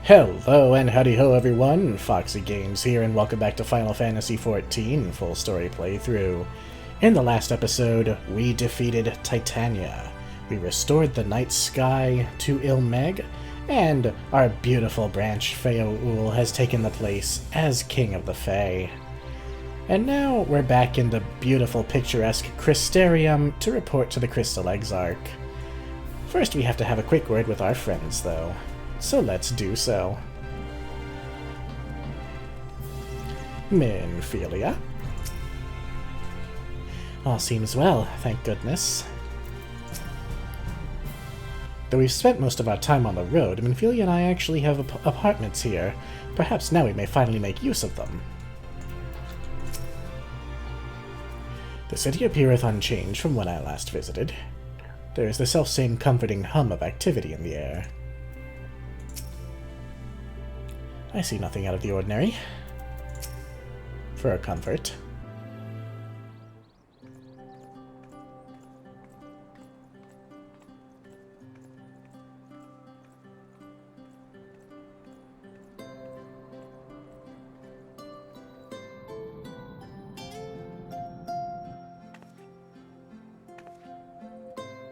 Hello and howdy ho everyone, Foxy Games here and welcome back to Final Fantasy XIV full story playthrough. In the last episode, we defeated Titania, we restored the night sky to Ilmeg, and our beautiful branch Feoul has taken the place as King of the Fae. And now we're back in the beautiful picturesque Crystarium to report to the Crystal Exarch. First we have to have a quick word with our friends though. So let's do so. Minfilia. All seems well, thank goodness. Though we've spent most of our time on the road, Minfilia and I actually have apartments here. Perhaps now we may finally make use of them. The city appeareth unchanged from when I last visited. There is the selfsame comforting hum of activity in the air. I see nothing out of the ordinary. For a comfort.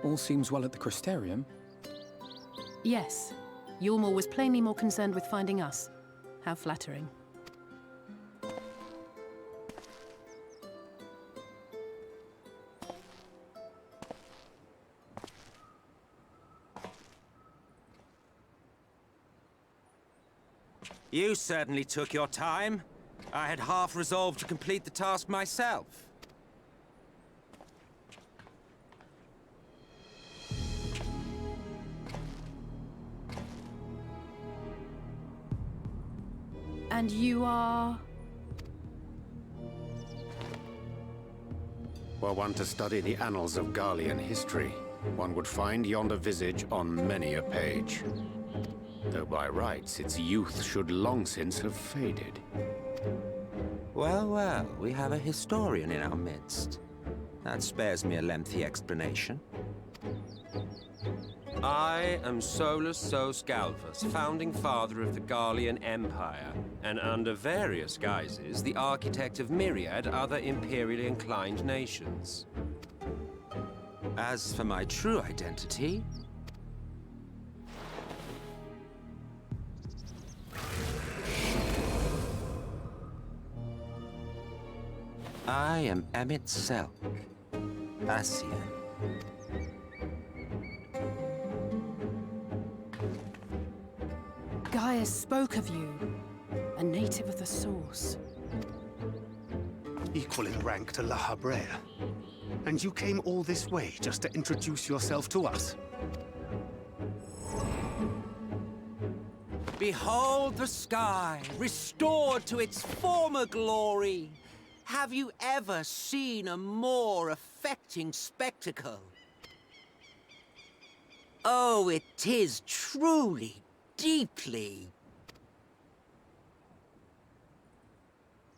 All seems well at the Crystarium. Yes. Ylmor was plainly more concerned with finding us. How flattering. You certainly took your time. I had half resolved to complete the task myself. And you are... Were one to study the annals of Garlean history, one would find yonder visage on many a page. Though by rights its youth should long since have faded. Well, well, we have a historian in our midst. That spares me a lengthy explanation. I am Solus Sos Galvus, founding father of the Garlean Empire, and under various guises, the architect of myriad other imperially inclined nations. As for my true identity... I am Emmett Selk, Ascian. Gaia spoke of you. A native of the Source. Equal in rank to La Habrea. And you came all this way just to introduce yourself to us? Behold the sky, restored to its former glory. Have you ever seen a more affecting spectacle? Oh, it is truly, deeply...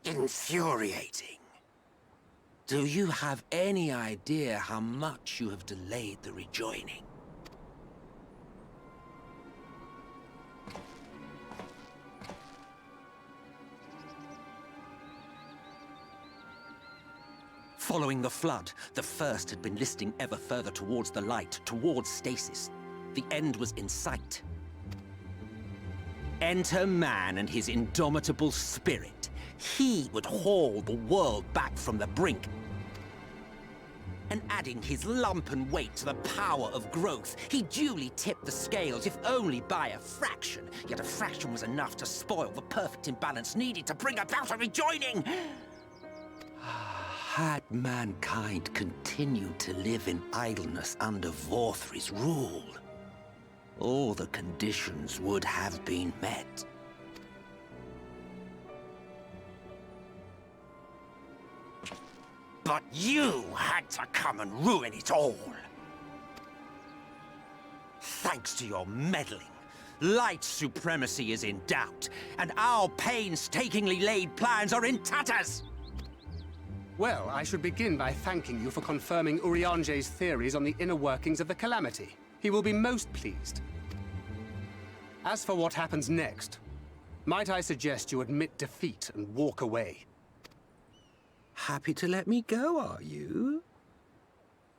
infuriating. Do you have any idea how much you have delayed the rejoining? Following the flood, the First had been listing ever further towards the light, towards stasis. The end was in sight. Enter man and his indomitable spirit. He would haul the world back from the brink. And adding his lumpen weight to the power of growth, he duly tipped the scales, if only by a fraction. Yet a fraction was enough to spoil the perfect imbalance needed to bring about a rejoining. Had mankind continued to live in idleness under Vorthri's rule, all the conditions would have been met. But you had to come and ruin it all. Thanks to your meddling, light supremacy is in doubt, and our painstakingly laid plans are in tatters! Well, I should begin by thanking you for confirming Urianger's theories on the inner workings of the Calamity. He will be most pleased. As for what happens next, might I suggest you admit defeat and walk away? Happy to let me go, are you?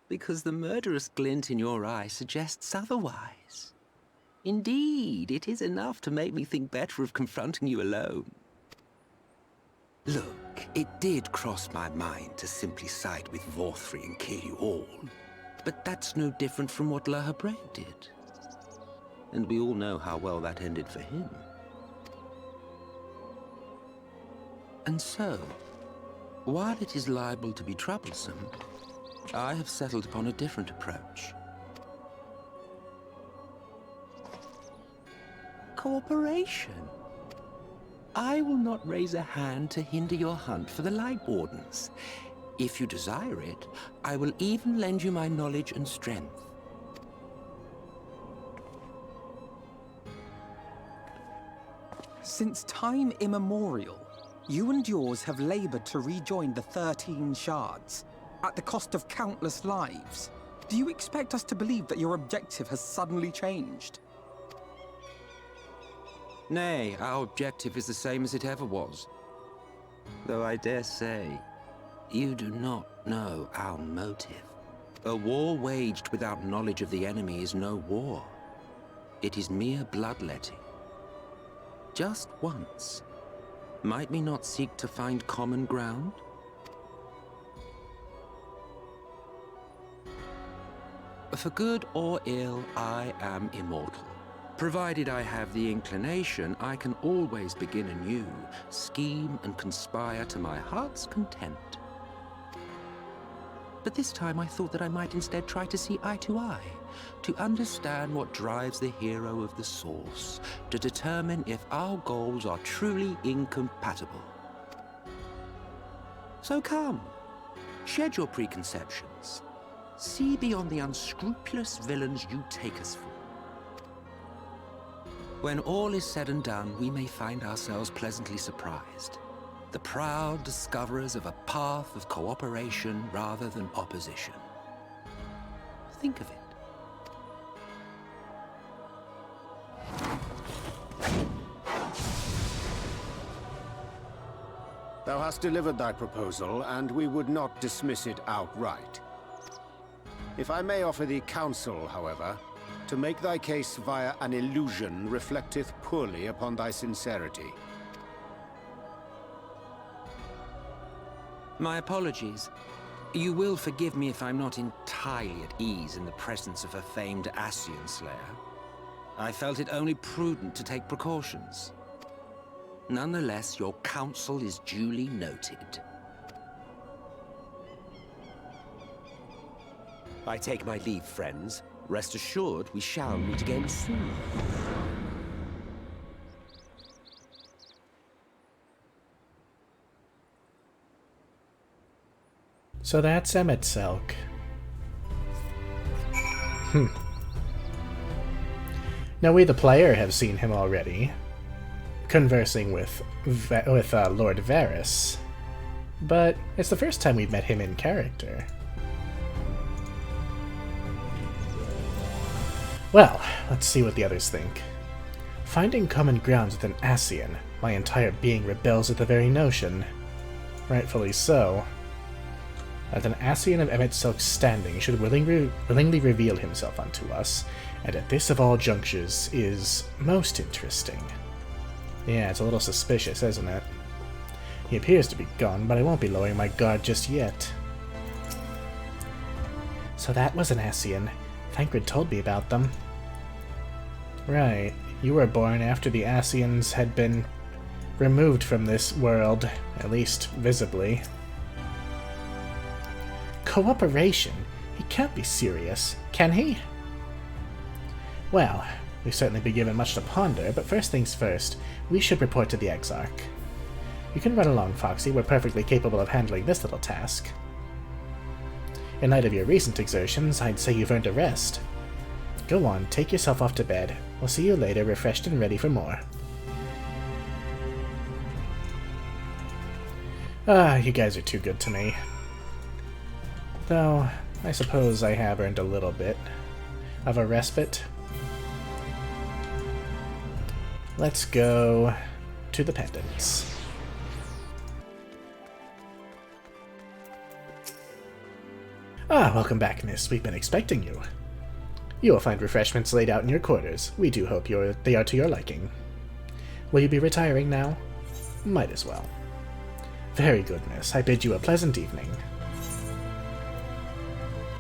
Because the murderous glint in your eye suggests otherwise. Indeed, it is enough to make me think better of confronting you alone. Look, it did cross my mind to simply side with Vorthri and kill you all. But that's no different from what La Habre did. And we all know how well that ended for him. And so, while it is liable to be troublesome, I have settled upon a different approach. Cooperation. I will not raise a hand to hinder your hunt for the Light Wardens. If you desire it, I will even lend you my knowledge and strength. Since time immemorial, you and yours have labored to rejoin the 13 shards, at the cost of countless lives. Do you expect us to believe that your objective has suddenly changed? Nay, our objective is the same as it ever was. Though I dare say, you do not know our motive. A war waged without knowledge of the enemy is no war. It is mere bloodletting. Just once, might we not seek to find common ground? For good or ill, I am immortal. Provided I have the inclination, I can always begin anew, scheme and conspire to my heart's content. But this time I thought that I might instead try to see eye to eye, to understand what drives the hero of the source, to determine if our goals are truly incompatible. So come, shed your preconceptions. See beyond the unscrupulous villains you take us for. When all is said and done, we may find ourselves pleasantly surprised. The proud discoverers of a path of cooperation rather than opposition. Think of it. Thou hast delivered thy proposal, and we would not dismiss it outright. If I may offer thee counsel, however, to make thy case via an illusion reflecteth poorly upon thy sincerity. My apologies. You will forgive me if I'm not entirely at ease in the presence of a famed Ascian slayer. I felt it only prudent to take precautions. Nonetheless, your counsel is duly noted. I take my leave, friends. Rest assured, we shall meet again soon. So that's Emet-Selch. Now we, the player, have seen him already, conversing with Lord Varys, but it's the first time we've met him in character. Well, let's see what the others think. Finding common ground with an Ascian, my entire being rebels at the very notion. Rightfully so. That an Ascian of Emet-Selch's standing should willingly reveal himself unto us, and at this of all junctures, is most interesting. Yeah, it's a little suspicious, isn't it? He appears to be gone, but I won't be lowering my guard just yet. So that was an Ascian. Thancred told me about them. Right, you were born after the Ascians had been removed from this world, at least visibly. Cooperation? He can't be serious, can he? Well, we've certainly been given much to ponder, but first things first, we should report to the Exarch. You can run along, Foxy. We're perfectly capable of handling this little task. In light of your recent exertions, I'd say you've earned a rest. Go on, take yourself off to bed. We'll see you later, refreshed and ready for more. You guys are too good to me. Though, I suppose I have earned a little bit of a respite. Let's go to the pendants. Ah, welcome back, miss. We've been expecting you. You will find refreshments laid out in your quarters. We do hope they are to your liking. Will you be retiring now? Might as well. Very good, miss. I bid you a pleasant evening.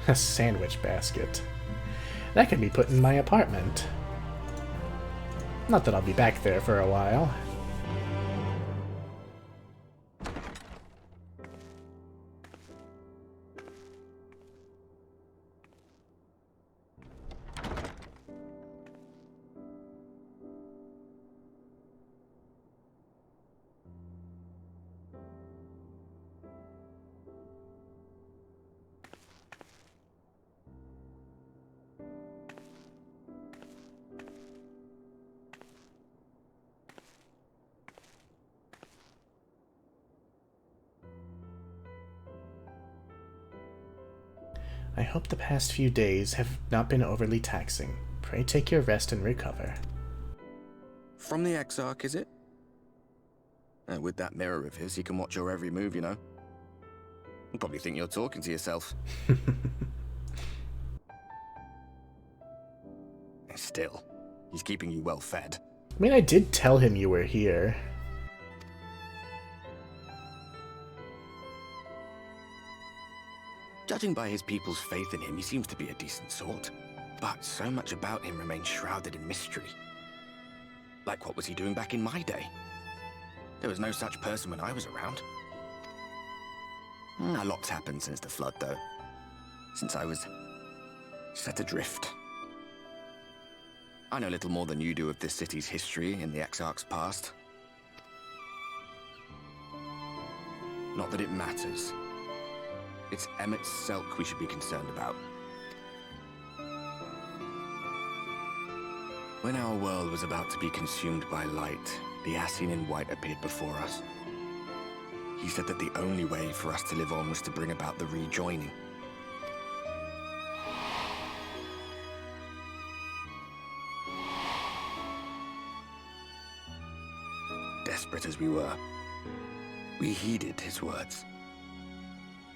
A sandwich basket. That can be put in my apartment. Not that I'll be back there for a while. I hope the past few days have not been overly taxing. Pray take your rest and recover. From the Exarch, is it? With that mirror of his, he can watch your every move, you know. He'll probably think you're talking to yourself. Still, he's keeping you well fed. I mean, I did tell him you were here. Judging by his people's faith in him, he seems to be a decent sort. But so much about him remains shrouded in mystery. Like, what was he doing back in my day? There was no such person when I was around. A lot's happened since the flood, though. Since I was set adrift. I know little more than you do of this city's history and the Exarch's past. Not that it matters. It's Emmett Selk we should be concerned about. When our world was about to be consumed by light, the Ascian in white appeared before us. He said that the only way for us to live on was to bring about the rejoining. Desperate as we were, we heeded his words.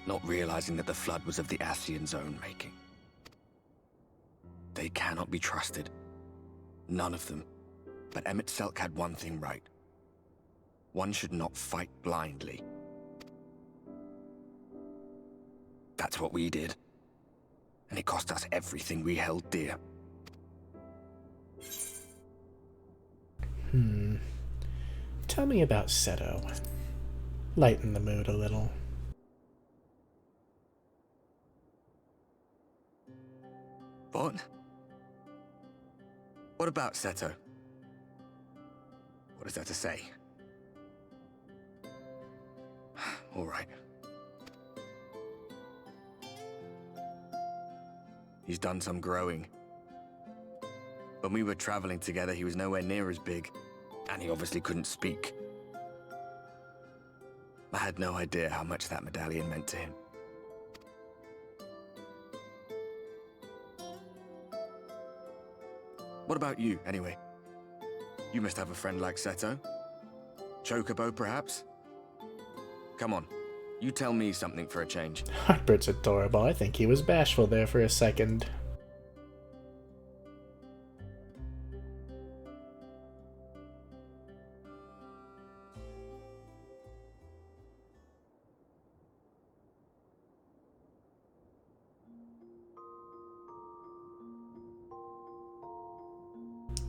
Not realizing that the flood was of the Ascian's own making. They cannot be trusted. None of them. But Emmett Selk had one thing right. One should not fight blindly. That's what we did. And it cost us everything we held dear. Tell me about Seto. Lighten the mood a little. What? What about Seto? What is there to say? All right. He's done some growing. When we were traveling together, he was nowhere near as big, and he obviously couldn't speak. I had no idea how much that medallion meant to him. What about you, anyway? You must have a friend like Seto. Chocobo, perhaps? Come on, you tell me something for a change. Harpert's adorable. I think he was bashful there for a second.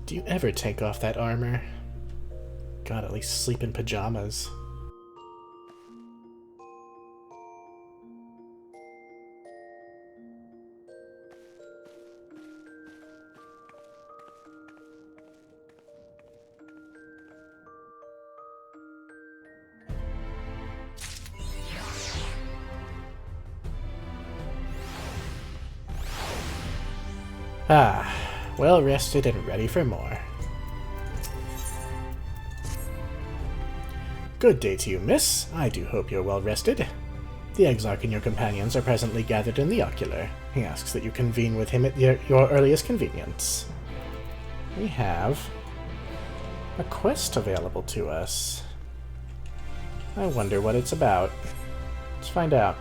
Do you ever take off that armor? God, at least sleep in pajamas. Ah, well rested and ready for more. Good day to you, miss. I do hope you're well rested. The Exarch and your companions are presently gathered in the ocular. He asks that you convene with him at your earliest convenience. We have A quest available to us. I wonder what it's about. Let's find out.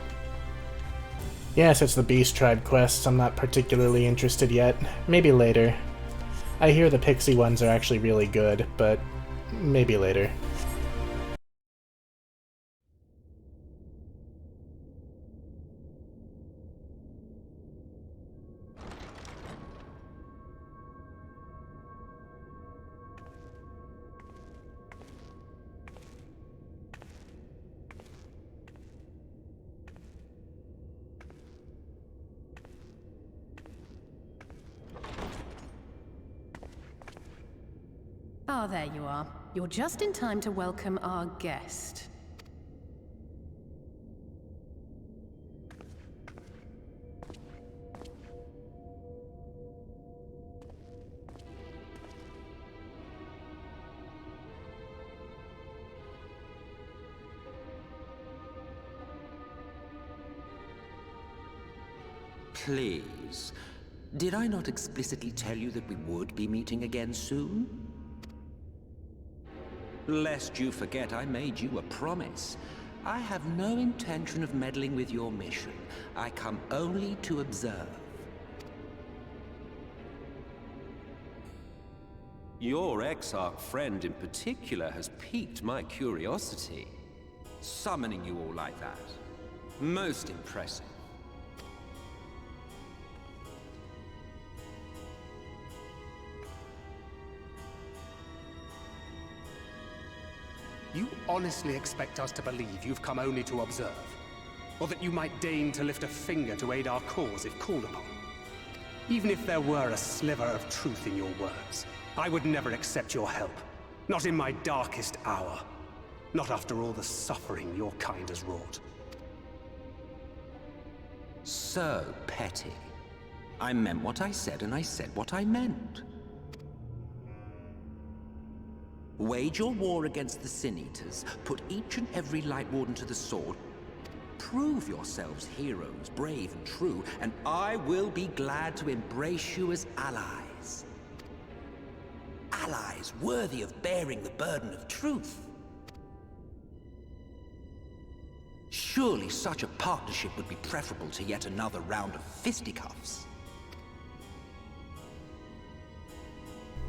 Yes, it's the Beast Tribe quests. I'm not particularly interested yet. Maybe later. I hear the Pixie ones are actually really good, but maybe later. Ah, there you are. You're just in time to welcome our guest. Please, did I not explicitly tell you that we would be meeting again soon? Lest you forget, I made you a promise. I have no intention of meddling with your mission. I come only to observe. Your Exarch friend in particular has piqued my curiosity. Summoning you all like that. Most impressive. You honestly expect us to believe you've come only to observe? Or that you might deign to lift a finger to aid our cause if called upon? Even if there were a sliver of truth in your words, I would never accept your help. Not in my darkest hour. Not after all the suffering your kind has wrought. So petty. I meant what I said, and I said what I meant. Wage your war against the Sin Eaters, put each and every Light Warden to the sword, prove yourselves heroes, brave and true, and I will be glad to embrace you as allies. Allies worthy of bearing the burden of truth. Surely such a partnership would be preferable to yet another round of fisticuffs.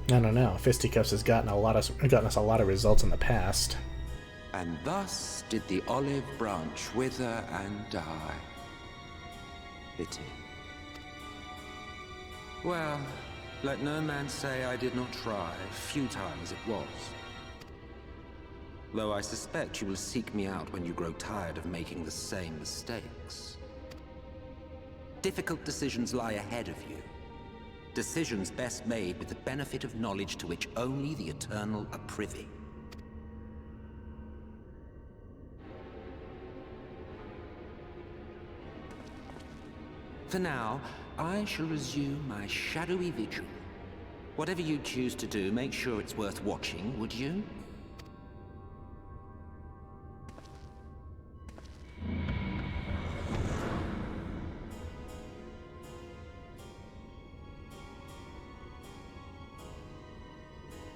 I don't know. Fisticuffs has gotten us a lot of results in the past. And thus did the olive branch wither and die. Pity. Well, let no man say I did not try, futile as it was. Though I suspect you will seek me out when you grow tired of making the same mistakes. Difficult decisions lie ahead of you. Decisions best made with the benefit of knowledge to which only the Eternal are privy. For now, I shall resume my shadowy vigil. Whatever you choose to do, make sure it's worth watching, would you?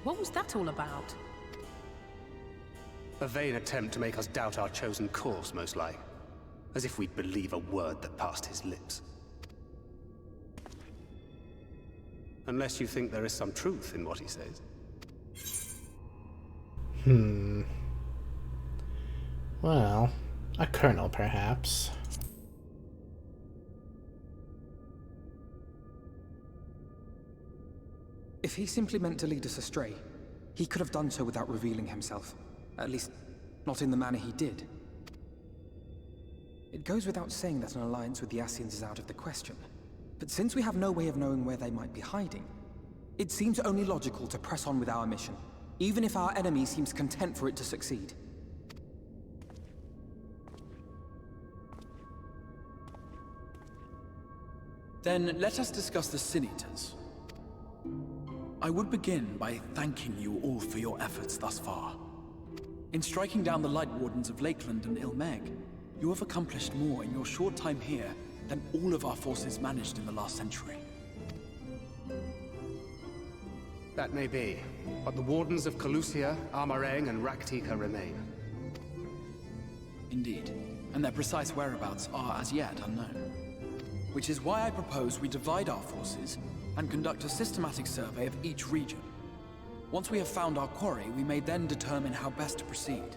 What was that all about? A vain attempt to make us doubt our chosen course, most like. As if we'd believe a word that passed his lips. Unless you think there is some truth in what he says. Well, a kernel, perhaps. If he simply meant to lead us astray, he could have done so without revealing himself. At least, not in the manner he did. It goes without saying that an alliance with the Ascians is out of the question. But since we have no way of knowing where they might be hiding, it seems only logical to press on with our mission, even if our enemy seems content for it to succeed. Then let us discuss the Sin Eaters. I would begin by thanking you all for your efforts thus far. In striking down the Light Wardens of Lakeland and Ilmeg, you have accomplished more in your short time here than all of our forces managed in the last century. That may be, but the Wardens of Calusia, Armareng, and Rak'Tika remain. Indeed, and their precise whereabouts are as yet unknown. Which is why I propose we divide our forces and conduct a systematic survey of each region. Once we have found our quarry, we may then determine how best to proceed.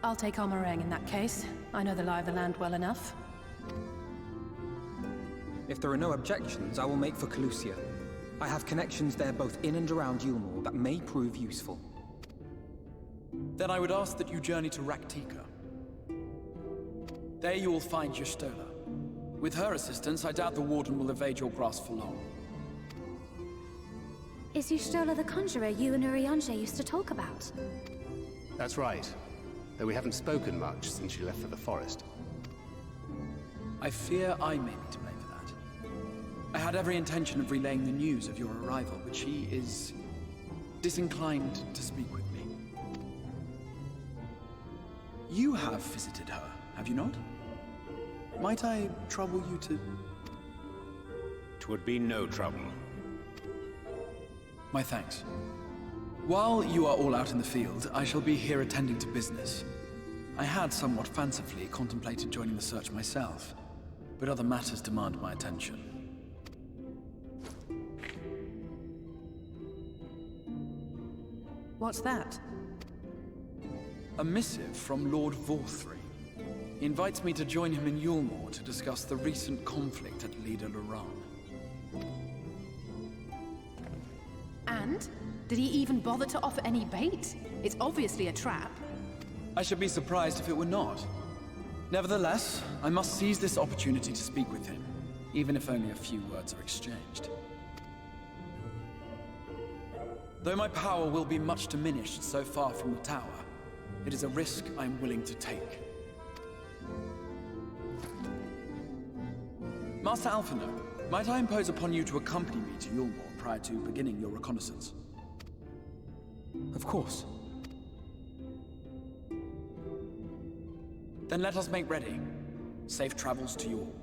I'll take Armareng in that case. I know the lie of the land well enough. If there are no objections, I will make for Calusia. I have connections there both in and around Yulmore that may prove useful. Then I would ask that you journey to Rak'Tika. There you will find Y'shtola. With her assistance, I doubt the Warden will evade your grasp for long. Is Y'shtola the conjurer you and Urianger used to talk about? That's right. Though we haven't spoken much since she left for the forest. I fear I may be to blame for that. I had every intention of relaying the news of your arrival, but she is disinclined to speak with me. You have visited her, have you not? Might I trouble you to... "'Twould be no trouble. My thanks. While you are all out in the field, I shall be here attending to business. I had somewhat fancifully contemplated joining the search myself, but other matters demand my attention. What's that? A missive from Lord Vorthry. He invites me to join him in Yulmore to discuss the recent conflict at Lida Luran. And? Did he even bother to offer any bait? It's obviously a trap. I should be surprised if it were not. Nevertheless, I must seize this opportunity to speak with him, even if only a few words are exchanged. Though my power will be much diminished so far from the tower, it is a risk I am willing to take. Master Alphino, might I impose upon you to accompany me to Yulmore prior to beginning your reconnaissance? Of course. Then let us make ready. Safe travels to you all.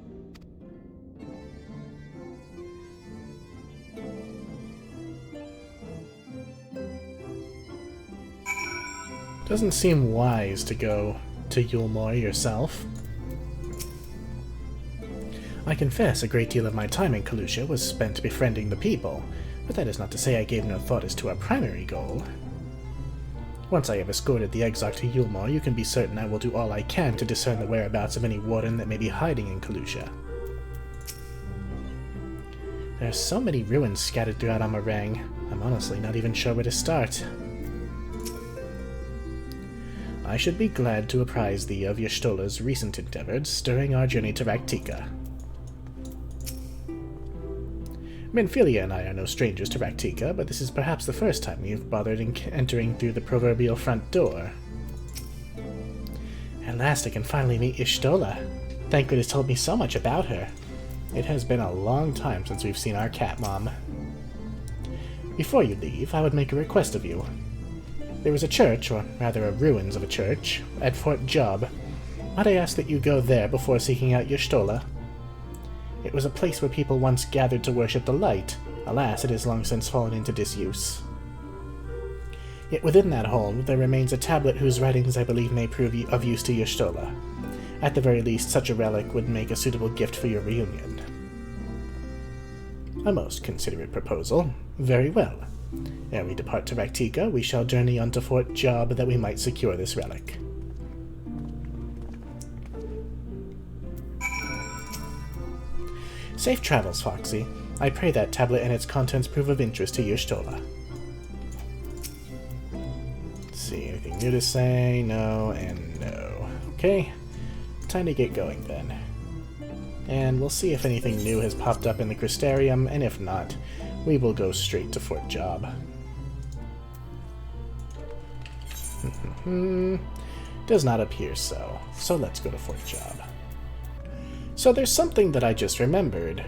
Doesn't seem wise to go to Yulmore yourself. I confess a great deal of my time in Calusia was spent befriending the people, but that is not to say I gave no thought as to our primary goal. Once I have escorted the exarch to Yulmore, you can be certain I will do all I can to discern the whereabouts of any warden that may be hiding in Calusia. There are so many ruins scattered throughout Armareng, I'm honestly not even sure where to start. I should be glad to apprise thee of Y'shtola's recent endeavors during our journey to Rak'Tika. Minfilia and I are no strangers to Rak'Tika, but this is perhaps the first time we have bothered entering through the proverbial front door. At last I can finally meet Y'shtola. Thancred has told me so much about her. It has been a long time since we've seen our cat mom. Before you leave, I would make a request of you. There is a church, or rather a ruins of a church, at Fort Job. Might I ask that you go there before seeking out Y'shtola? It was a place where people once gathered to worship the light. Alas, it has long since fallen into disuse. Yet within that home there remains a tablet whose writings I believe may prove of use to Y'shtola. At the very least, such a relic would make a suitable gift for your reunion. A most considerate proposal. Very well. Ere we depart to Rak'Tika, we shall journey on to Fort Job that we might secure this relic. Safe travels, Foxy. I pray that tablet and its contents prove of interest to Y'shtola. Let's see, anything new to say? No, and no. Okay, time to get going then. And we'll see if anything new has popped up in the Crystarium, and if not, we will go straight to Fort Job. Does not appear so. So let's go to Fort Job. So there's something that I just remembered.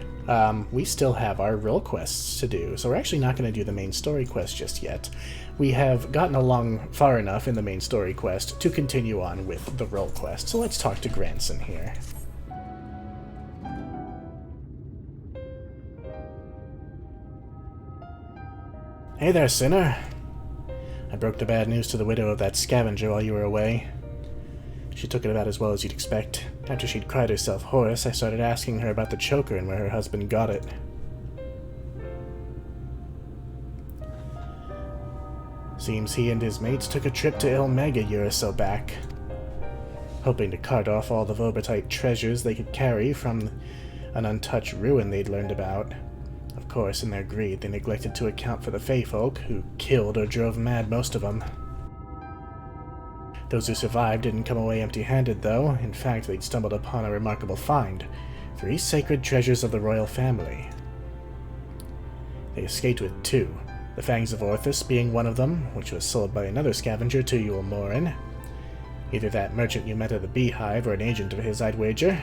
We still have our role quests to do, so we're actually not going to do the main story quest just yet. We have gotten along far enough in the main story quest to continue on with the role quest, so let's talk to Granson here. Hey there, sinner. I broke the bad news to the widow of that scavenger while you were away. She took it about as well as you'd expect. After she'd cried herself hoarse, I started asking her about the choker and where her husband got it. Seems he and his mates took a trip to Ilmeg a year or so back, hoping to cart off all the Vobertite treasures they could carry from an untouched ruin they'd learned about. Of course, in their greed, they neglected to account for the Fey folk, who killed or drove mad most of them. Those who survived didn't come away empty-handed, though. In fact, they'd stumbled upon a remarkable find: 3 sacred treasures of the royal family. They escaped with 2, the Fangs of Orthus being one of them, which was sold by another scavenger to Yulmorin. Either that merchant you met at the Beehive or an agent of his, I'd wager.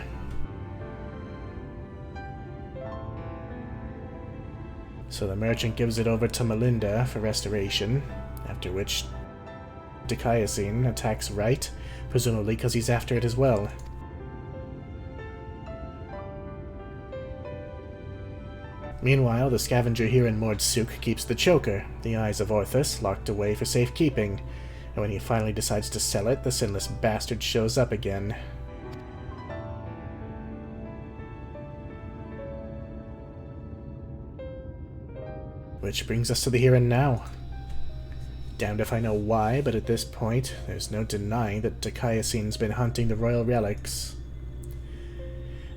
So the merchant gives it over to Melinda for restoration, after which Dikaiosyne attacks Right, presumably because he's after it as well. Meanwhile, the scavenger here in Mordsuk keeps the choker, the Eyes of Orthus, locked away for safekeeping, and when he finally decides to sell it, the sinless bastard shows up again. Which brings us to the here and now. Damned if I know why, but at this point, there's no denying that Dikaiosyne's been hunting the royal relics.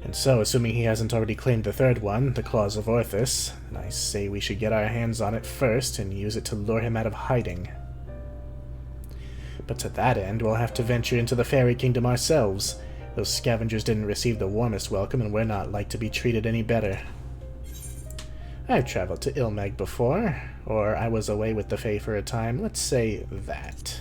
And so, assuming he hasn't already claimed the third one, the Claws of Orthus, and I say we should get our hands on it first and use it to lure him out of hiding. But to that end, we'll have to venture into the Fairy Kingdom ourselves. Those scavengers didn't receive the warmest welcome, and we're not like to be treated any better. I've traveled to Ilmeg before, or I was away with the Fae for a time, let's say that.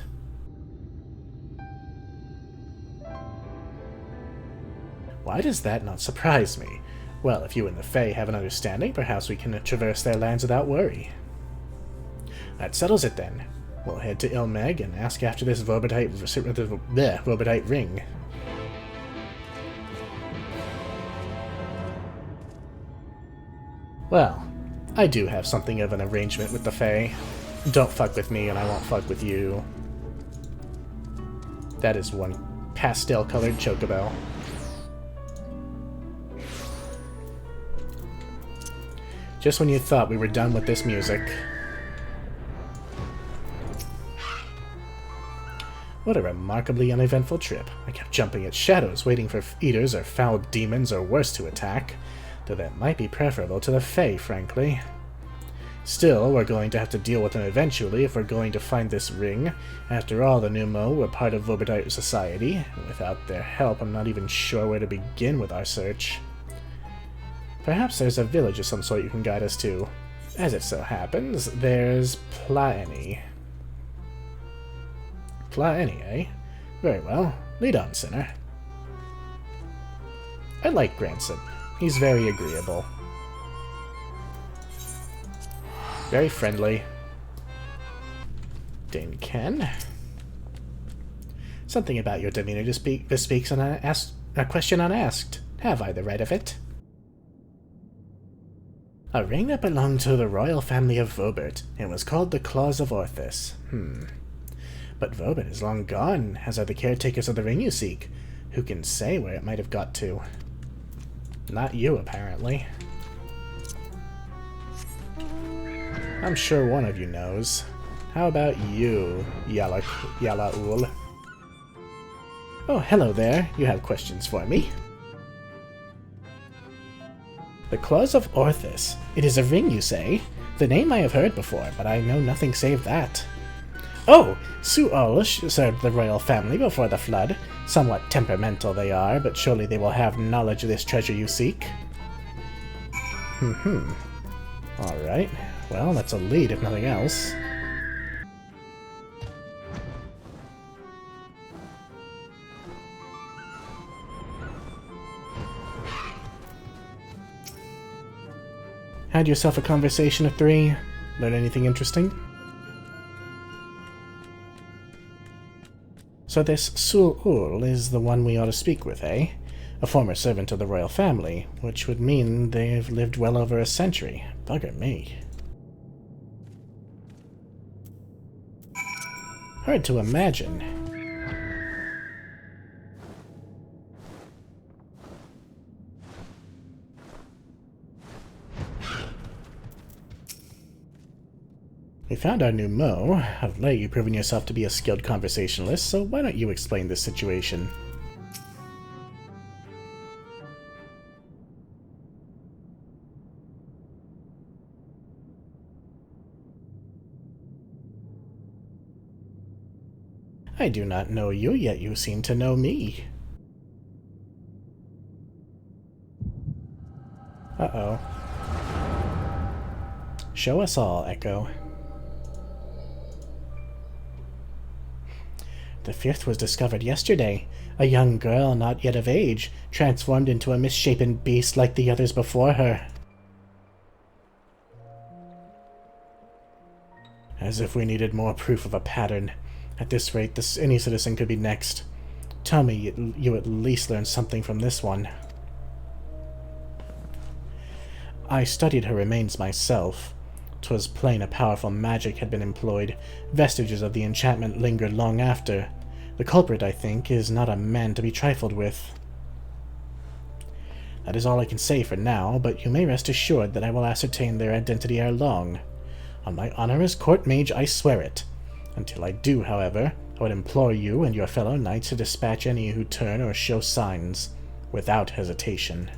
Why does that not surprise me? Well, if you and the Fae have an understanding, perhaps we can traverse their lands without worry. That settles it then. We'll head to Ilmeg and ask after this Vobertite ring. Well, I do have something of an arrangement with the Fae. Don't fuck with me and I won't fuck with you. That is one pastel-colored chocobo. Just when you thought we were done with this music. What a remarkably uneventful trip. I kept jumping at shadows, waiting for eaters or foul demons or worse to attack, though that might be preferable to the Fae, frankly. Still, we're going to have to deal with them eventually if we're going to find this ring. After all, the Numo were part of Vobertite society, and without their help I'm not even sure where to begin with our search. Perhaps there's a village of some sort you can guide us to. As it so happens, there's Plaeny. Plaeny, eh? Very well. Lead on, sinner. I like Granson. He's very agreeable. Very friendly. Dane Ken. Something about your demeanor bespeaks a question unasked. Have I the right of it? A ring that belonged to the royal family of Vobert, and was called the Claws of Orthus. But Vobert is long gone, as are the caretakers of the ring you seek. Who can say where it might have got to? Not you, apparently. I'm sure one of you knows. How about you, Yalaul? Oh, hello there. You have questions for me? The Claws of Orthus. It is a ring, you say? The name I have heard before, but I know nothing save that. Oh! Su'ol served the royal family before the flood. Somewhat temperamental they are, but surely they will have knowledge of this treasure you seek. Alright. Well, that's a lead if nothing else. Had yourself a conversation of 3? Learn anything interesting? So this Su'ul is the one we ought to speak with, eh? A former servant of the royal family, which would mean they've lived well over a century. Bugger me. Hard to imagine. We found our new Mo. Of late, you've proven yourself to be a skilled conversationalist, so why don't you explain this situation? I do not know you, yet you seem to know me. Uh-oh. Show us all, Echo. The fifth was discovered yesterday. A young girl not yet of age, transformed into a misshapen beast like the others before her. As if we needed more proof of a pattern. At this rate, any citizen could be next. Tell me you at least learned something from this one. I studied her remains myself. 'Twas plain a powerful magic had been employed. Vestiges of the enchantment lingered long after. The culprit, I think, is not a man to be trifled with. That is all I can say for now, but you may rest assured that I will ascertain their identity ere long. On my honor as court mage, I swear it. Until I do, however, I would implore you and your fellow knights to dispatch any who turn or show signs, without hesitation.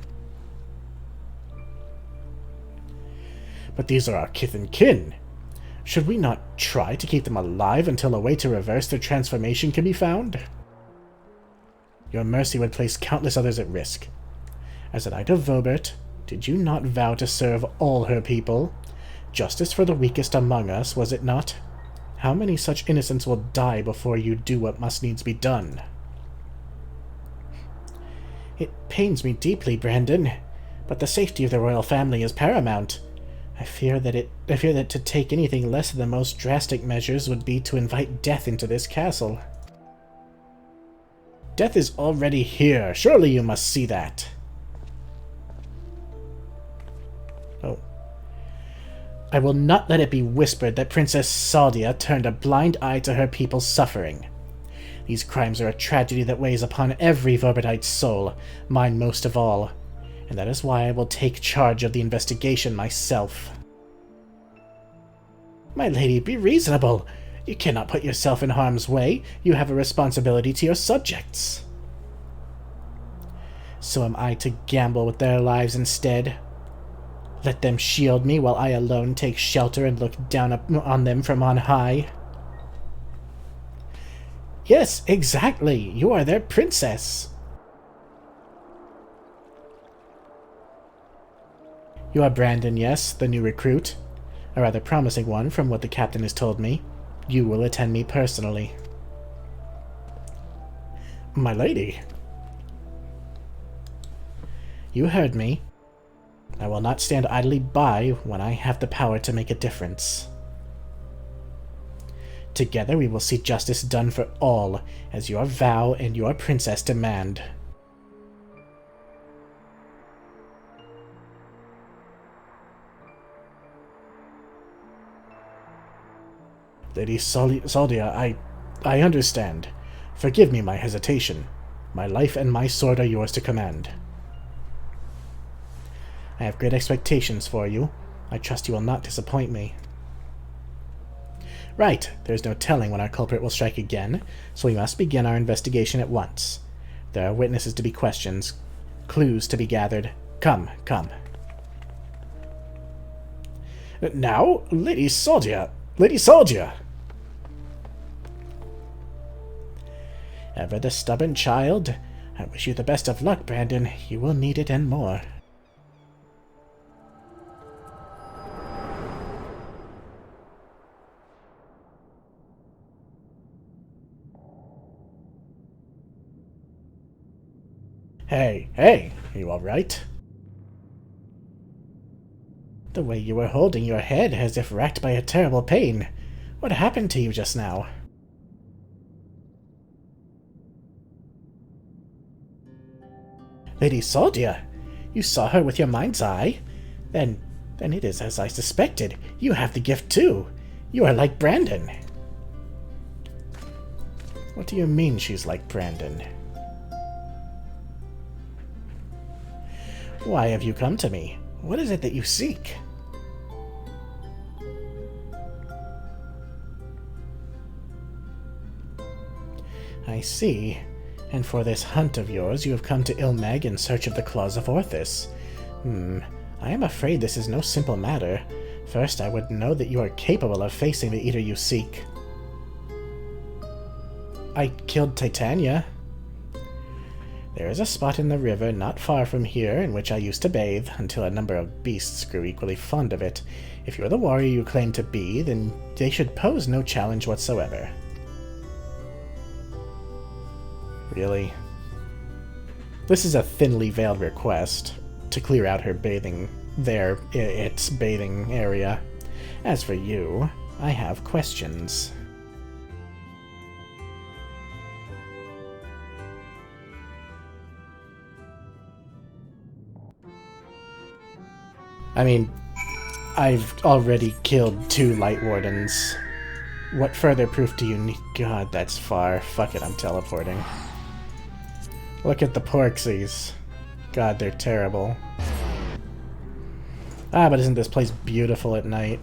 But these are our kith and kin. Should we not try to keep them alive until a way to reverse their transformation can be found? Your mercy would place countless others at risk. As a knight of Vobert, did you not vow to serve all her people? Justice for the weakest among us, was it not? How many such innocents will die before you do what must needs be done? It pains me deeply, Brandon, but the safety of the royal family is paramount. I fear that to take anything less than the most drastic measures would be to invite death into this castle. Death is already here. Surely you must see that. Oh. I will not let it be whispered that Princess Saldia turned a blind eye to her people's suffering. These crimes are a tragedy that weighs upon every Vobertite's soul, mine most of all, and that is why I will take charge of the investigation myself. My lady, be reasonable. You cannot put yourself in harm's way. You have a responsibility to your subjects. So am I to gamble with their lives instead? Let them shield me while I alone take shelter and look down on them from on high? Yes, exactly. You are their princess. You are Brandon, yes, the new recruit. A rather promising one, from what the captain has told me. You will attend me personally. My lady. You heard me. I will not stand idly by when I have the power to make a difference. Together we will see justice done for all, as your vow and your princess demand. Lady Saldia, I understand. Forgive me my hesitation. My life and my sword are yours to command. I have great expectations for you. I trust you will not disappoint me. Right, there's no telling when our culprit will strike again, so we must begin our investigation at once. There are witnesses to be questioned, clues to be gathered. Come, come. Now, Lady Saldia! Lady Saldia! Ever the stubborn child? I wish you the best of luck, Brandon. You will need it and more. Hey, are you alright? The way you were holding your head as if racked by a terrible pain. What happened to you just now? Lady Saldia, you saw her with your mind's eye? Then it is as I suspected. You have the gift too. You are like Brandon. What do you mean she's like Brandon? Why have you come to me? What is it that you seek? I see. And for this hunt of yours, you have come to Ilmeg in search of the claws of Orthus. I am afraid this is no simple matter. First, I would know that you are capable of facing the Eater you seek. I killed Titania. There is a spot in the river not far from here in which I used to bathe, until a number of beasts grew equally fond of it. If you are the warrior you claim to be, then they should pose no challenge whatsoever. Really? This is a thinly veiled request to clear out her bathing its bathing area. As for you, I have questions. I mean, I've already killed 2 Light Wardens. What further proof do you need? God, that's far. Fuck it, I'm teleporting. Look at the Porksies. God, they're terrible. Ah, but isn't this place beautiful at night?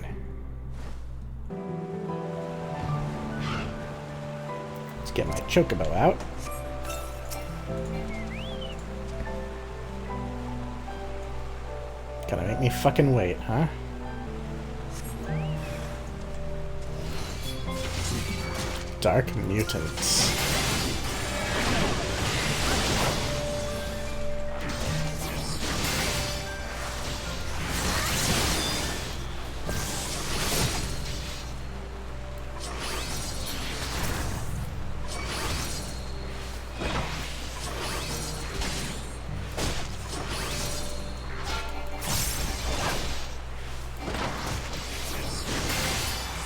Let's get my chocobo out. Gotta make me fucking wait, huh? Dark mutants.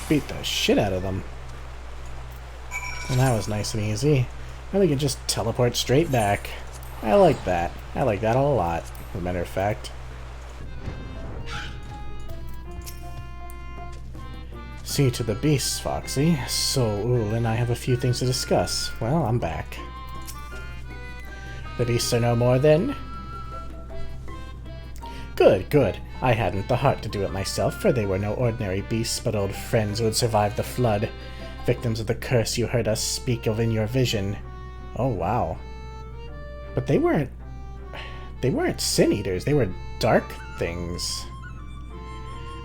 Beat the shit out of them. And that was nice and easy. Now we can just teleport straight back. I like that. I like that a lot, as a matter of fact. See to the beasts, Foxy. So, Ul and I have a few things to discuss. Well, I'm back. The beasts are no more, then? Good, good. I hadn't the heart to do it myself, for they were no ordinary beasts, but old friends who had survived the flood, victims of the curse you heard us speak of in your vision. Oh, wow. But they weren't sin eaters, they were dark things.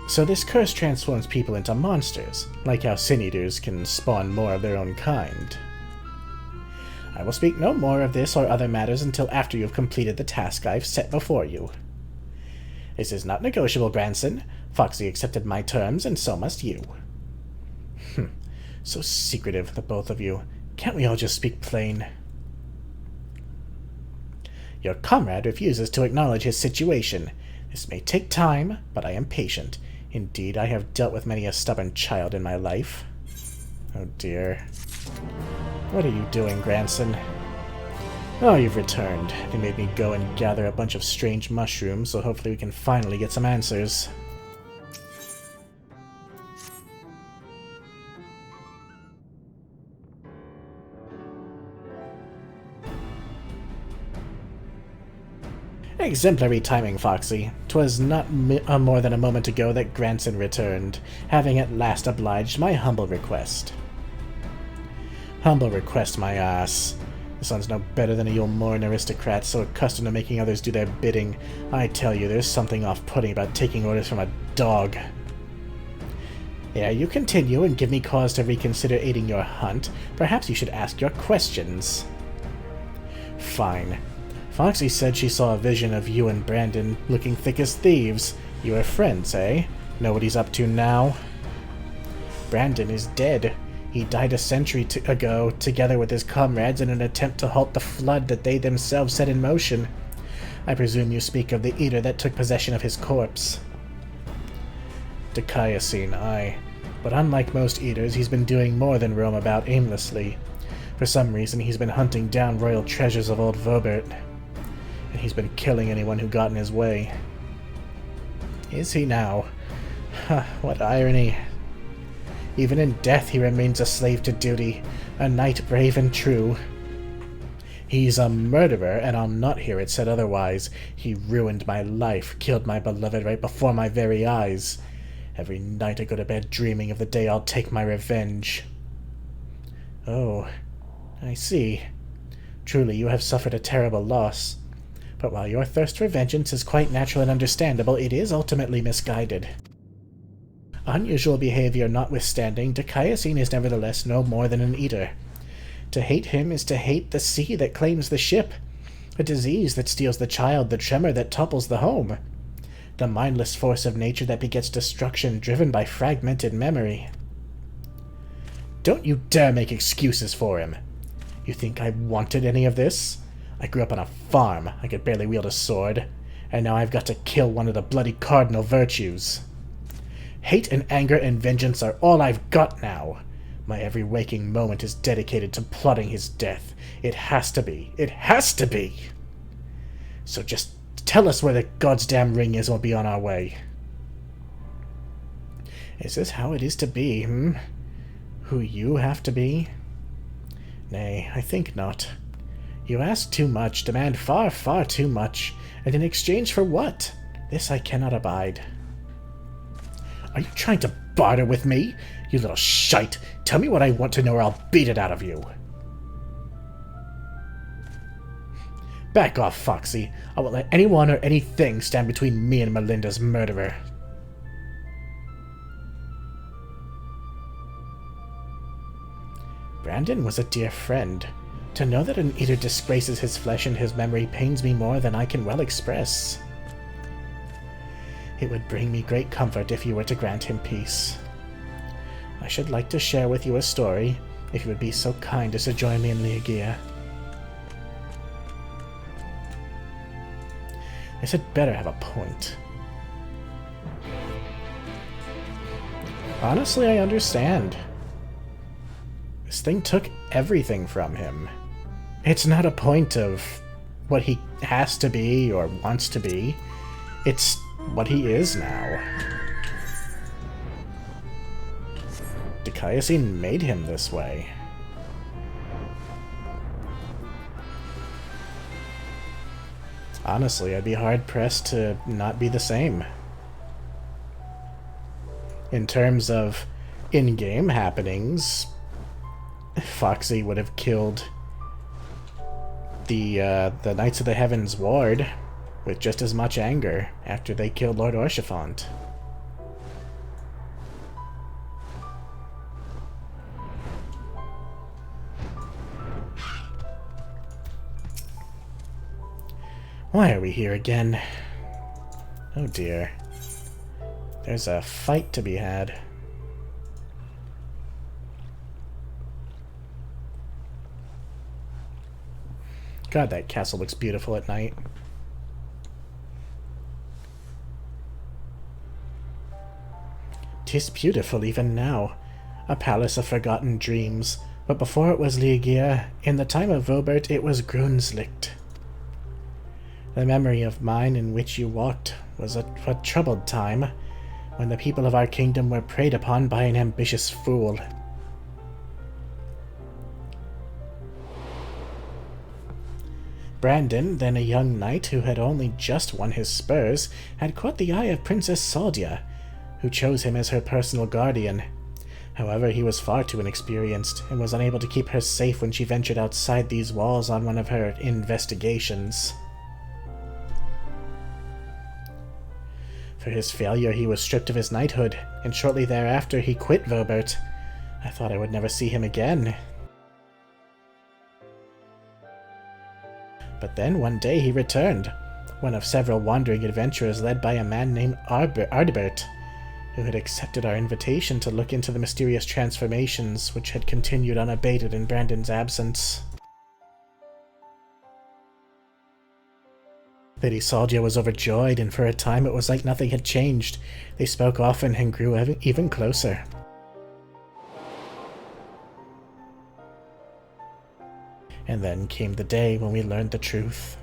So this curse transforms people into monsters, like how sin eaters can spawn more of their own kind. I will speak no more of this or other matters until after you have completed the task I've set before you. This is not negotiable, Granson. Foxy accepted my terms, and so must you. So secretive, the both of you. Can't we all just speak plain? Your comrade refuses to acknowledge his situation. This may take time, but I am patient. Indeed, I have dealt with many a stubborn child in my life. Oh dear. What are you doing, Granson? Oh, you've returned. They made me go and gather a bunch of strange mushrooms, so hopefully we can finally get some answers. Exemplary timing, Foxy. 'Twas not more than a moment ago that Granson returned, having at last obliged my humble request. Humble request, my ass. The son's no better than a Yulmoran aristocrat, so accustomed to making others do their bidding. I tell you, there's something off-putting about taking orders from a dog. Ere you continue and give me cause to reconsider aiding your hunt, perhaps you should ask your questions. Fine. Foxy said she saw a vision of you and Brandon looking thick as thieves. You are friends, eh? Know what he's up to now? Brandon is dead. He died a century ago, together with his comrades, in an attempt to halt the flood that they themselves set in motion. I presume you speak of the Eater that took possession of his corpse. Dikaiosyne, aye. But unlike most Eaters, he's been doing more than roam about aimlessly. For some reason, he's been hunting down royal treasures of old Vobert. And he's been killing anyone who got in his way. Is he now? What irony. Even in death he remains a slave to duty, a knight brave and true. He's a murderer, and I'll not hear it said otherwise. He ruined my life, killed my beloved right before my very eyes. Every night I go to bed dreaming of the day I'll take my revenge. Oh, I see. Truly, you have suffered a terrible loss. But while your thirst for vengeance is quite natural and understandable, it is ultimately misguided. Unusual behavior notwithstanding, Dikaiosyne is nevertheless no more than an eater. To hate him is to hate the sea that claims the ship, a disease that steals the child, the tremor that topples the home, the mindless force of nature that begets destruction driven by fragmented memory. Don't you dare make excuses for him. You think I wanted any of this? I grew up on a farm, I could barely wield a sword, and now I've got to kill one of the bloody cardinal virtues. Hate and anger and vengeance are all I've got now. My every waking moment is dedicated to plotting his death. It has to be. It has to be! So just tell us where the goddamn ring is and we'll be on our way. Is this how it is to be, Who you have to be? Nay, I think not. You ask too much, demand far, far too much, and in exchange for what? This I cannot abide. Are you trying to barter with me? You little shite! Tell me what I want to know or I'll beat it out of you! Back off, Foxy. I won't let anyone or anything stand between me and Melinda's murderer. Brandon was a dear friend. To know that an eater disgraces his flesh and his memory pains me more than I can well express. It would bring me great comfort if you were to grant him peace. I should like to share with you a story, if you would be so kind as to join me in Liagia. This had better have a point. Honestly, I understand. This thing took everything from him. It's not a point of what he has to be or wants to be. It's what he is now. Dikaiosyne made him this way. Honestly, I'd be hard-pressed to not be the same. In terms of in-game happenings, Foxy would have killed the Knights of the Heavens Ward with just as much anger after they killed Lord Orchiphant. Why are we here again? Oh dear. There's a fight to be had. God, that castle looks beautiful at night. "'Tis beautiful even now, a palace of forgotten dreams, but before it was Liagia, in the time of Vobert it was Grunslicht. The memory of mine in which you walked was a troubled time, when the people of our kingdom were preyed upon by an ambitious fool. Brandon, then a young knight who had only just won his spurs, had caught the eye of Princess Saldia, who chose him as her personal guardian. However, he was far too inexperienced, and was unable to keep her safe when she ventured outside these walls on one of her investigations. For his failure, he was stripped of his knighthood, and shortly thereafter he quit Vobert. I thought I would never see him again. But then one day he returned, one of several wandering adventurers led by a man named Ardebert, who had accepted our invitation to look into the mysterious transformations which had continued unabated in Brandon's absence. Lady Saldia was overjoyed, and for a time it was like nothing had changed. They spoke often and grew even closer. And then came the day when we learned the truth.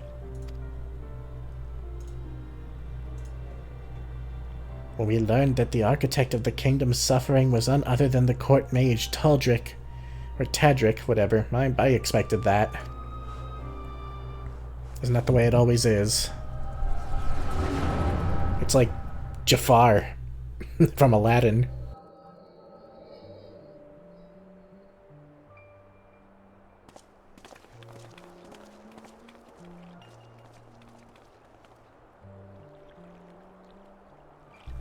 when we learned that the architect of the kingdom's suffering was none other than the court mage Taldric, or Tadric, whatever. I expected that. Isn't that the way it always is? It's like Jafar from Aladdin.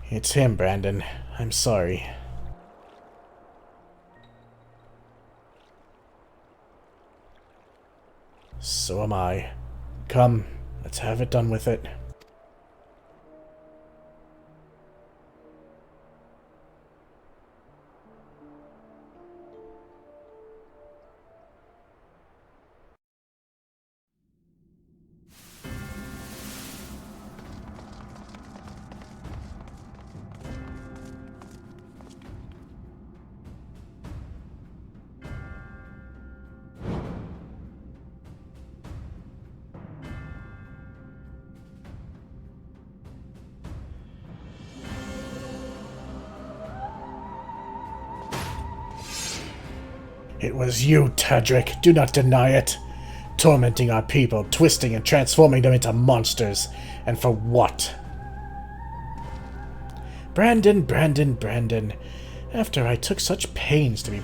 It's him, Brandon. I'm sorry. So am I. Come, let's have it done with it. It was you, Tadric. Do not deny it. Tormenting our people, twisting and transforming them into monsters. And for what? Brandon, Brandon, Brandon. After I took such pains to be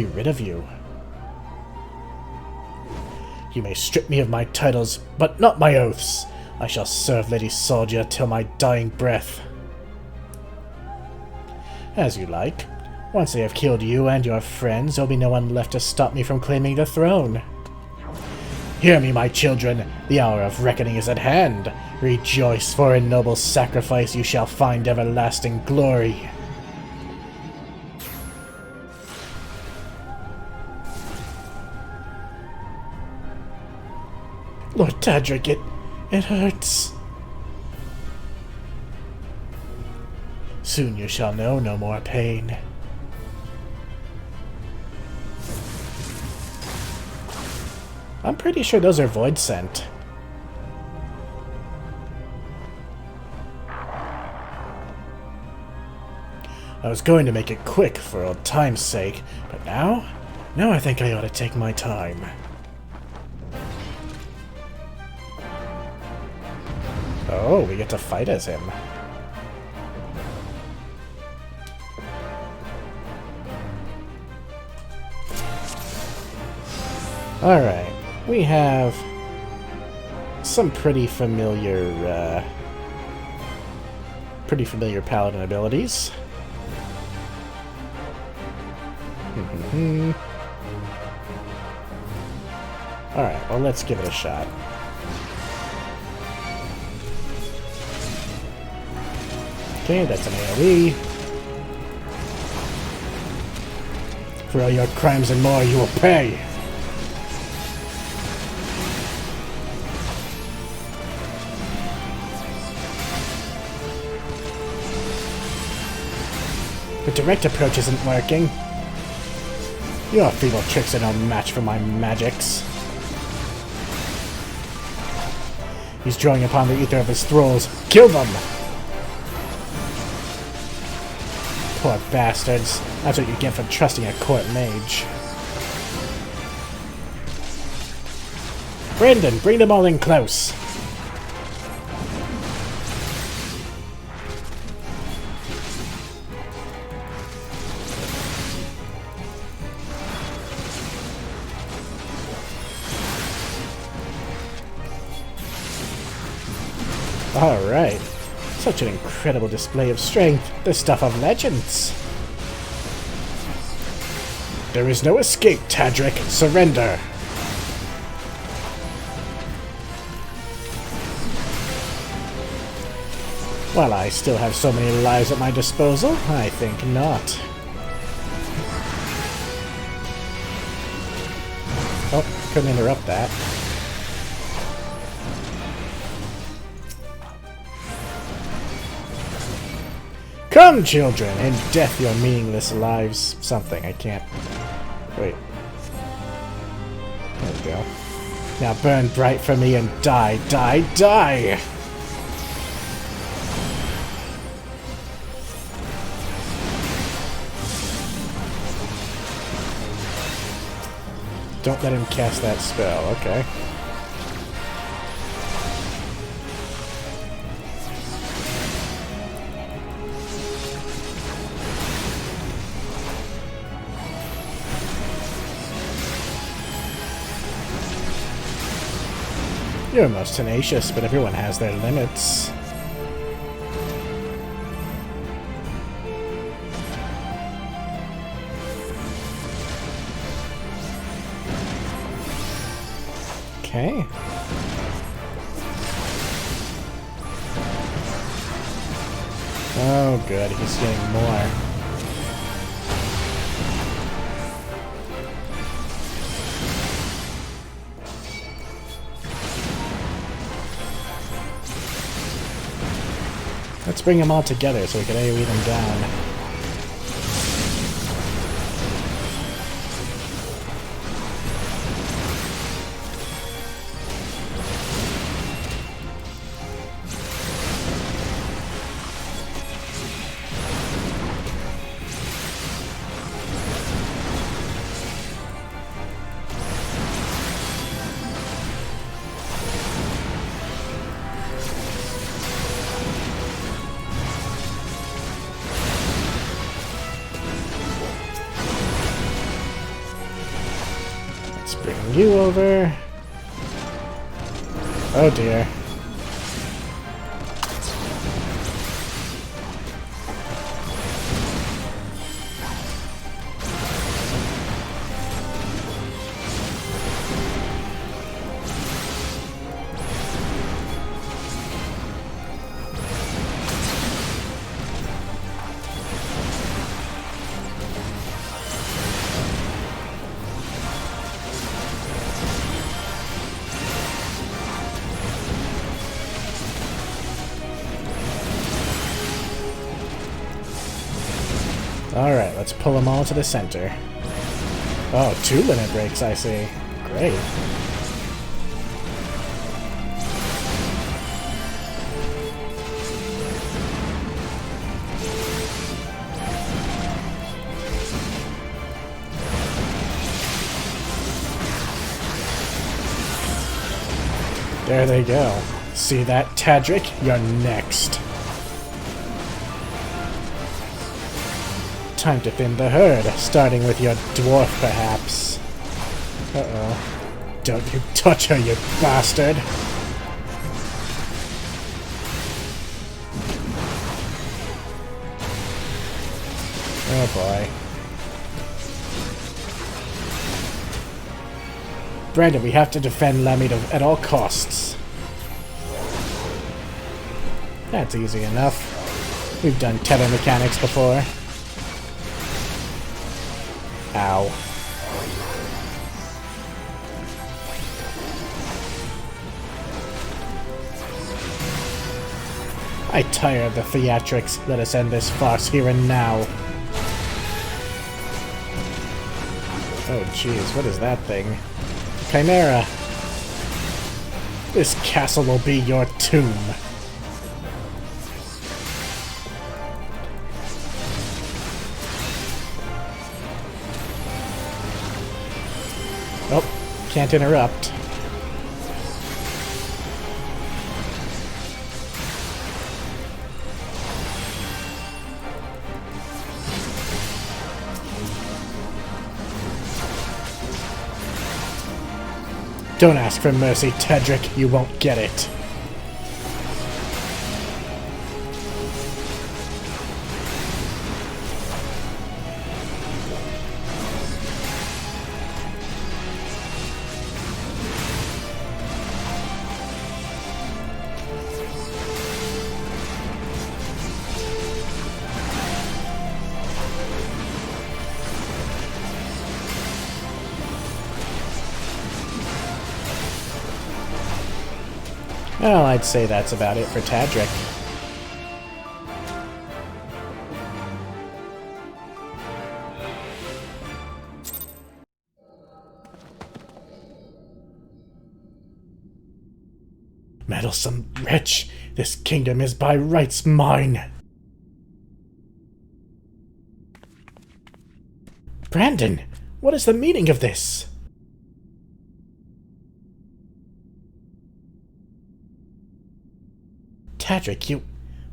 rid of you. You may strip me of my titles, but not my oaths. I shall serve Lady Soldier till my dying breath. As you like. Once I have killed you and your friends, there'll be no one left to stop me from claiming the throne. Hear me, my children. The hour of reckoning is at hand. Rejoice, for in noble sacrifice you shall find everlasting glory. Lord Tadric, it hurts. Soon you shall know no more pain. I'm pretty sure those are void sent. I was going to make it quick for old time's sake, but now I think I ought to take my time. Oh, we get to fight as him. Alright. We have some pretty familiar paladin abilities. Alright, well, let's give it a shot. Okay, that's an AoE. For all your crimes and more, you will pay! The direct approach isn't working. Your feeble tricks are no match for my magics. He's drawing upon the ether of his thralls. Kill them! Poor bastards. That's what you get for trusting a court mage. Brandon, bring them all in close. Alright. Such an incredible display of strength. The stuff of legends. There is no escape, Tadric. Surrender. While I still have so many lives at my disposal, I think not. Oh, couldn't interrupt that. Come, children, and death your meaningless lives. Something, I can't... Wait. There we go. Now burn bright for me and die, die, die! Don't let him cast that spell. Okay. You're most tenacious, but everyone has their limits. Okay. Oh, good. He's getting more. Let's bring them all together so we can AoE them down. Bring you over. Oh dear. Alright, let's pull them all to the center. Oh, 2 limit breaks, I see. Great. There they go. See that, Tadric? You're next. Time to thin the herd, starting with your dwarf, perhaps. Uh-oh. Don't you touch her, you bastard! Oh boy. Brandon, we have to defend Lamid at all costs. That's easy enough. We've done tether mechanics before. Ow. I tire of the theatrics. Let us end this farce here and now. Oh jeez, what is that thing? Chimera. This castle will be your tomb. Oh, can't interrupt. Don't ask for mercy, Tedric. You won't get it. Well, I'd say that's about it for Tadric. Meddlesome wretch! This kingdom is by rights mine! Brandon! What is the meaning of this? Tadric, you...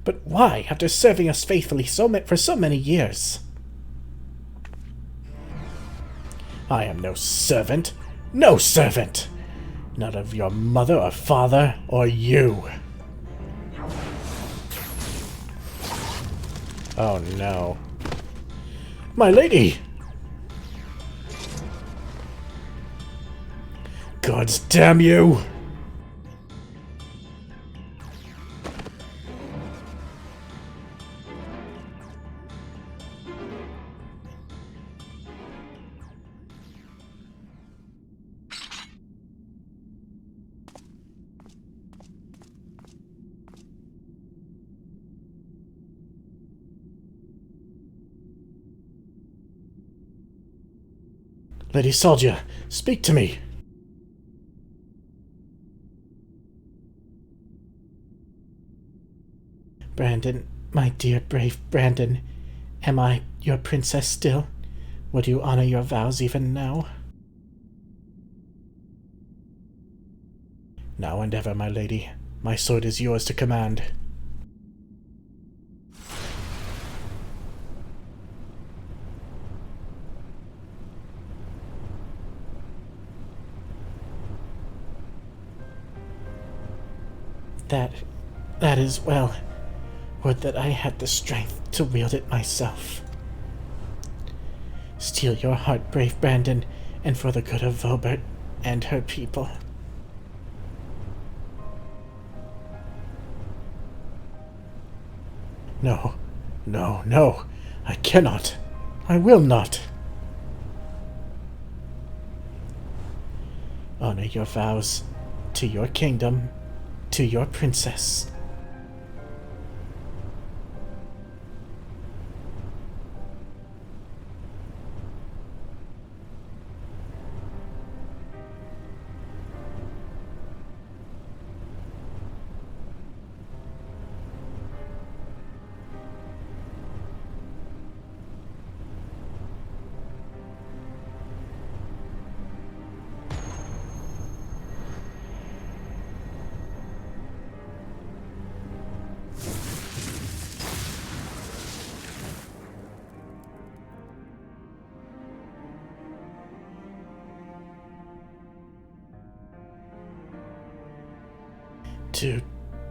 But why, after serving us faithfully for so many years? I am no servant. No servant! Not of your mother or father or you. Oh no. My lady! Gods damn you! Lady Soldier, speak to me. Brandon, my dear brave Brandon, am I your princess still? Would you honor your vows even now? Now and ever, my lady. My sword is yours to command. That is well. Would that I had the strength to wield it myself. Steel your heart, brave Brandon, and for the good of Vobert and her people. No, no, no. I cannot. I will not. Honor your vows to your kingdom, to your princess.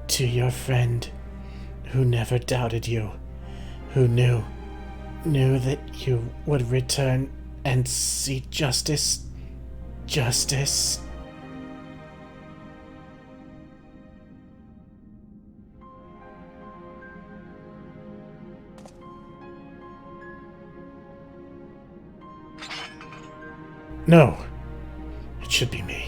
To your friend, who never doubted you, who knew that you would return and see justice. Justice. No, it should be me.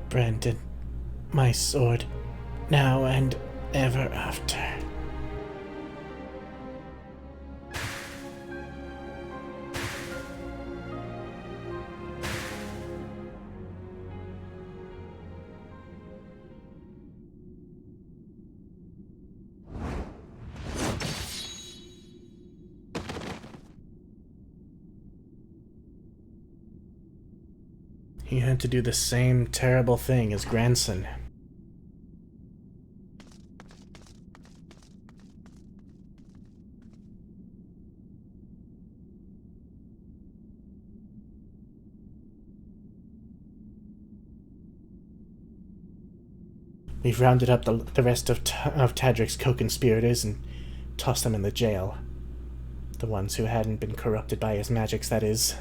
Brandon, my sword, now and ever after. He had to do the same terrible thing as Granson. We've rounded up the rest of Tadric's co-conspirators and tossed them in the jail. The ones who hadn't been corrupted by his magics, that is.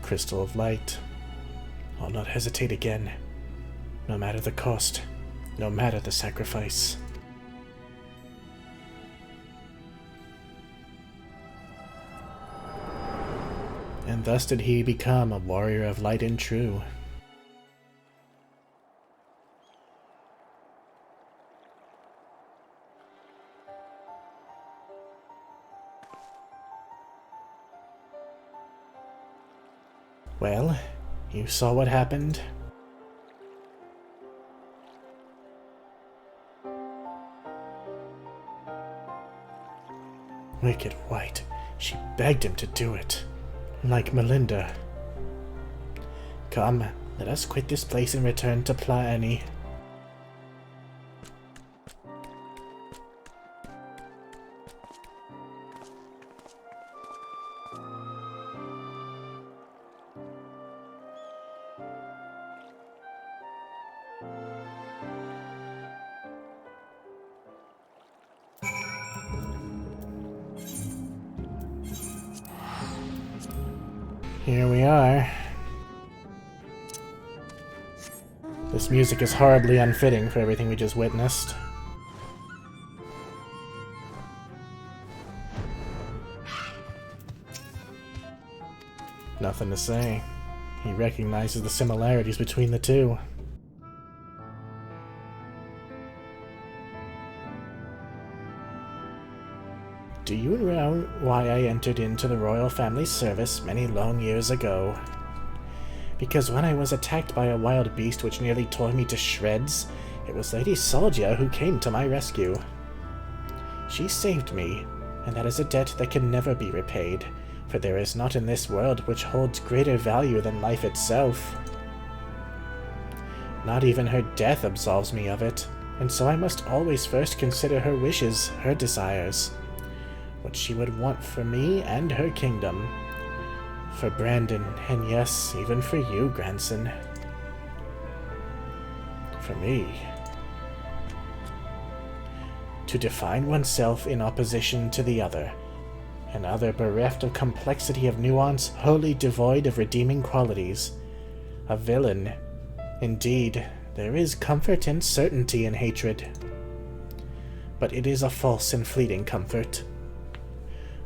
Crystal of Light. I'll not hesitate again, no matter the cost, no matter the sacrifice. and thus did he become a warrior of light and true. Well, you saw what happened? Wicked White. She begged him to do it. Like Melinda. Come, let us quit this place and return to Plaeny. Here we are. This music is horribly unfitting for everything we just witnessed. Nothing to say. He recognizes the similarities between the two. Do you know why I entered into the royal family service many long years ago? Because when I was attacked by a wild beast which nearly tore me to shreds, it was Lady Salgia who came to my rescue. She saved me, and that is a debt that can never be repaid, for there is naught in this world which holds greater value than life itself. Not even her death absolves me of it, and so I must always first consider her wishes, her desires. What she would want for me and her kingdom. For Brandon, and yes, even for you, Granson. For me. To define oneself in opposition to the other. Another bereft of complexity of nuance, wholly devoid of redeeming qualities. A villain. Indeed, there is comfort and certainty in hatred. But it is a false and fleeting comfort.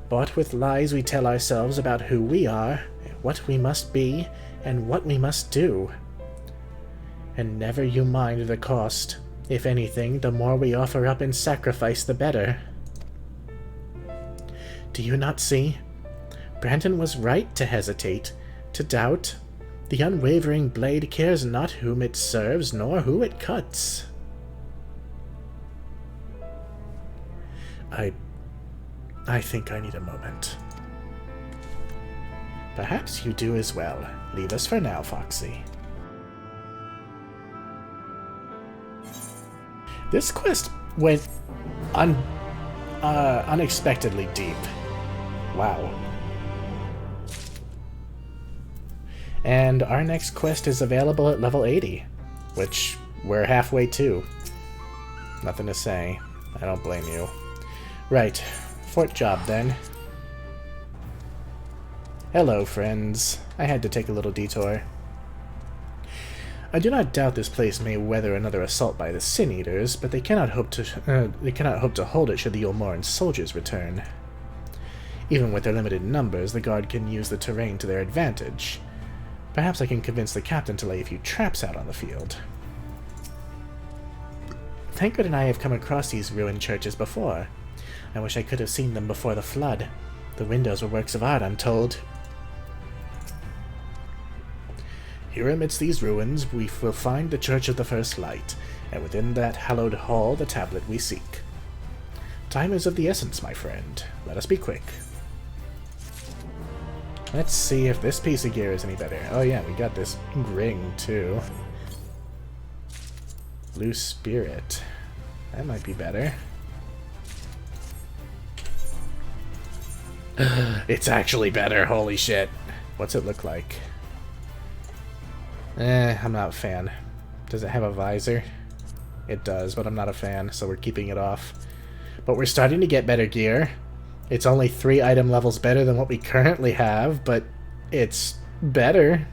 Bought with lies we tell ourselves about who we are, what we must be, and what we must do. And never you mind the cost. If anything, the more we offer up in sacrifice, the better. Do you not see? Brandon was right to hesitate, to doubt. The unwavering blade cares not whom it serves, nor who it cuts. I think I need a moment. Perhaps you do as well. Leave us for now, Foxy. This quest went unexpectedly deep. Wow. And our next quest is available at level 80, which we're halfway to. Nothing to say. I don't blame you. Right. Fort job, then. Hello, friends. I had to take a little detour. I do not doubt this place may weather another assault by the Sin Eaters, but they cannot hope to hold it should the Ulmoran soldiers return. Even with their limited numbers, the Guard can use the terrain to their advantage. Perhaps I can convince the captain to lay a few traps out on the field. Tancred and I have come across these ruined churches before. I wish I could have seen them before the flood. The windows were works of art, I'm told. Here amidst these ruins we will find the Church of the First Light, and within that hallowed hall the tablet we seek. Time is of the essence, my friend. Let us be quick. Let's see if this piece of gear is any better. Oh yeah, we got this ring, too. Blue Spirit. That might be better. It's actually better, holy shit. What's it look like? I'm not a fan. Does it have a visor? It does, but I'm not a fan, so we're keeping it off. But we're starting to get better gear. It's only 3 item levels better than what we currently have, but it's better.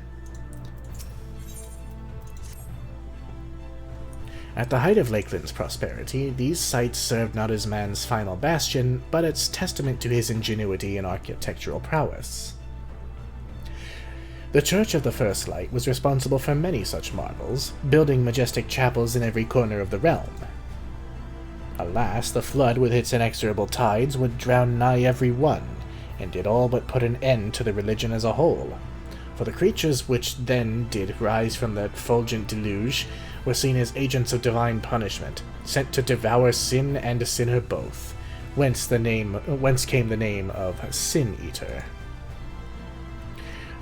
At the height of Lakeland's prosperity, these sites served not as man's final bastion, but as testament to his ingenuity and architectural prowess. The Church of the First Light was responsible for many such marvels, building majestic chapels in every corner of the realm. Alas, the flood with its inexorable tides would drown nigh every one, and did all but put an end to the religion as a whole. For the creatures which then did rise from the fulgent deluge were seen as agents of divine punishment, sent to devour sin and sinner both, whence came the name of Sin Eater.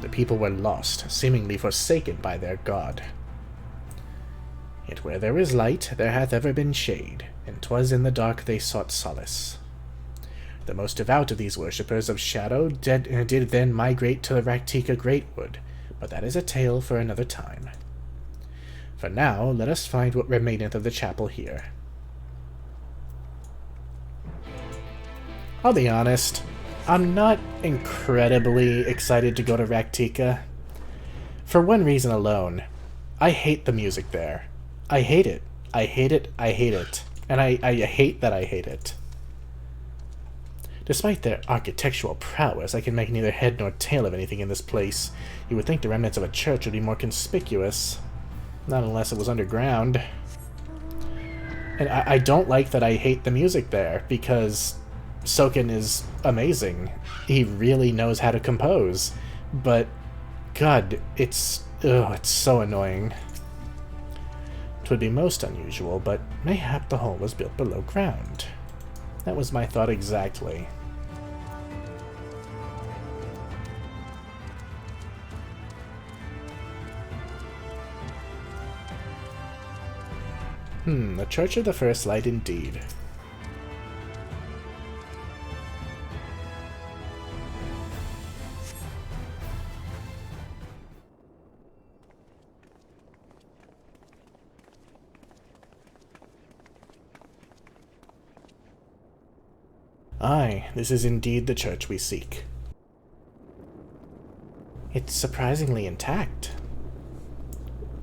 The people were lost, seemingly forsaken by their god. Yet where there is light, there hath ever been shade, and 'twas in the dark they sought solace. The most devout of these worshippers of shadow did then migrate to the Rak'Tika Greatwood, but that is a tale for another time. For now, let us find what remaineth of the chapel here. I'll be honest, I'm not incredibly excited to go to Rak'Tika. For one reason alone, I hate the music there. I hate it. I hate it. I hate it. And I hate that I hate it. Despite their architectural prowess, I can make neither head nor tail of anything in this place. You would think the remnants of a church would be more conspicuous. Not unless it was underground. And I don't like that I hate the music there, because Soken is amazing. He really knows how to compose. But, God, it's so annoying. 'Twould be most unusual, but mayhap the hole was built below ground. That was my thought exactly. The Church of the First Light indeed. Aye, this is indeed the church we seek. It's surprisingly intact.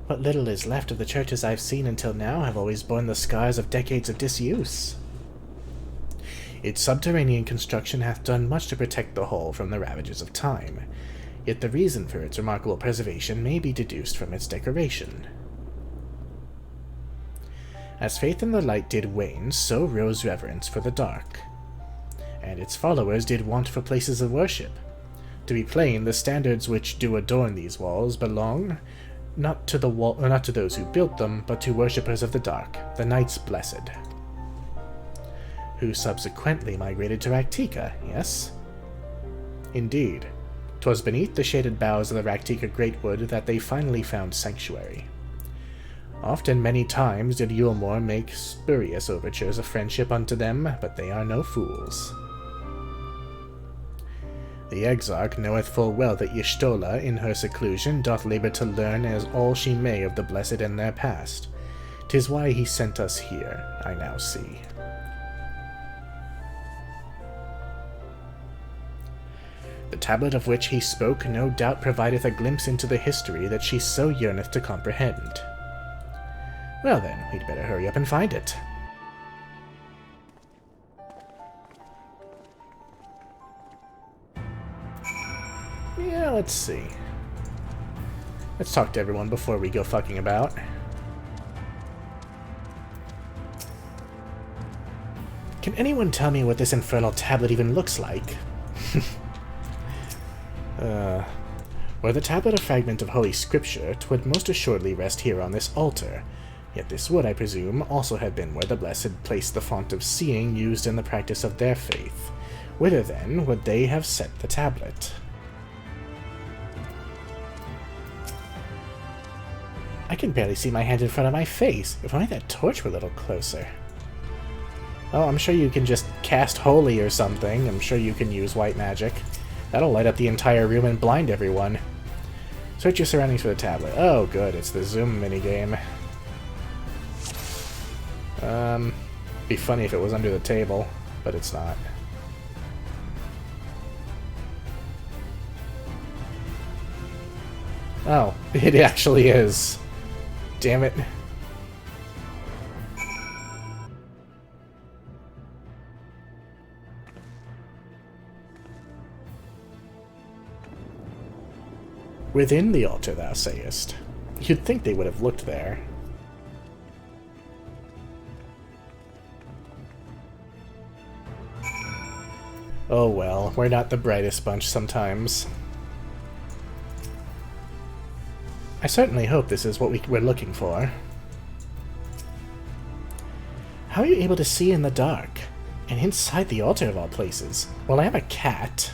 What little is left of the churches I've seen until now have always borne the scars of decades of disuse. Its subterranean construction hath done much to protect the whole from the ravages of time, yet the reason for its remarkable preservation may be deduced from its decoration. As faith in the light did wane, so rose reverence for the dark, and its followers did want for places of worship. To be plain, the standards which do adorn these walls belong not to those who built them, but to worshippers of the dark, the Knights Blessed, who subsequently migrated to Rak'Tika, yes? Indeed, 'twas beneath the shaded boughs of the Rak'Tika Greatwood that they finally found sanctuary. Often, many times, did Yulmore make spurious overtures of friendship unto them, but they are no fools. The Exarch knoweth full well that Y'shtola, in her seclusion, doth labor to learn as all she may of the Blessed and their past. 'Tis why he sent us here, I now see. The tablet of which he spoke no doubt provideth a glimpse into the history that she so yearneth to comprehend. Well then, we'd better hurry up and find it. Yeah, let's see. Let's talk to everyone before we go fucking about. Can anyone tell me what this infernal tablet even looks like? Were the tablet a fragment of Holy Scripture, 'twould most assuredly rest here on this altar. Yet this would, I presume, also have been where the Blessed placed the font of seeing used in the practice of their faith. Whither, then, would they have set the tablet? I can barely see my hand in front of my face. If only that torch were a little closer. Oh, I'm sure you can just cast Holy or something. I'm sure you can use white magic. That'll light up the entire room and blind everyone. Search your surroundings for the tablet. Oh, good. It's the zoom minigame. Be funny if it was under the table, but it's not. Oh, it actually is. Damn it. Within the altar, thou sayest? You'd think they would have looked there. Oh well, we're not the brightest bunch sometimes. I certainly hope this is what we're looking for. How are you able to see in the dark? And inside the altar of all places? Well, I have a cat.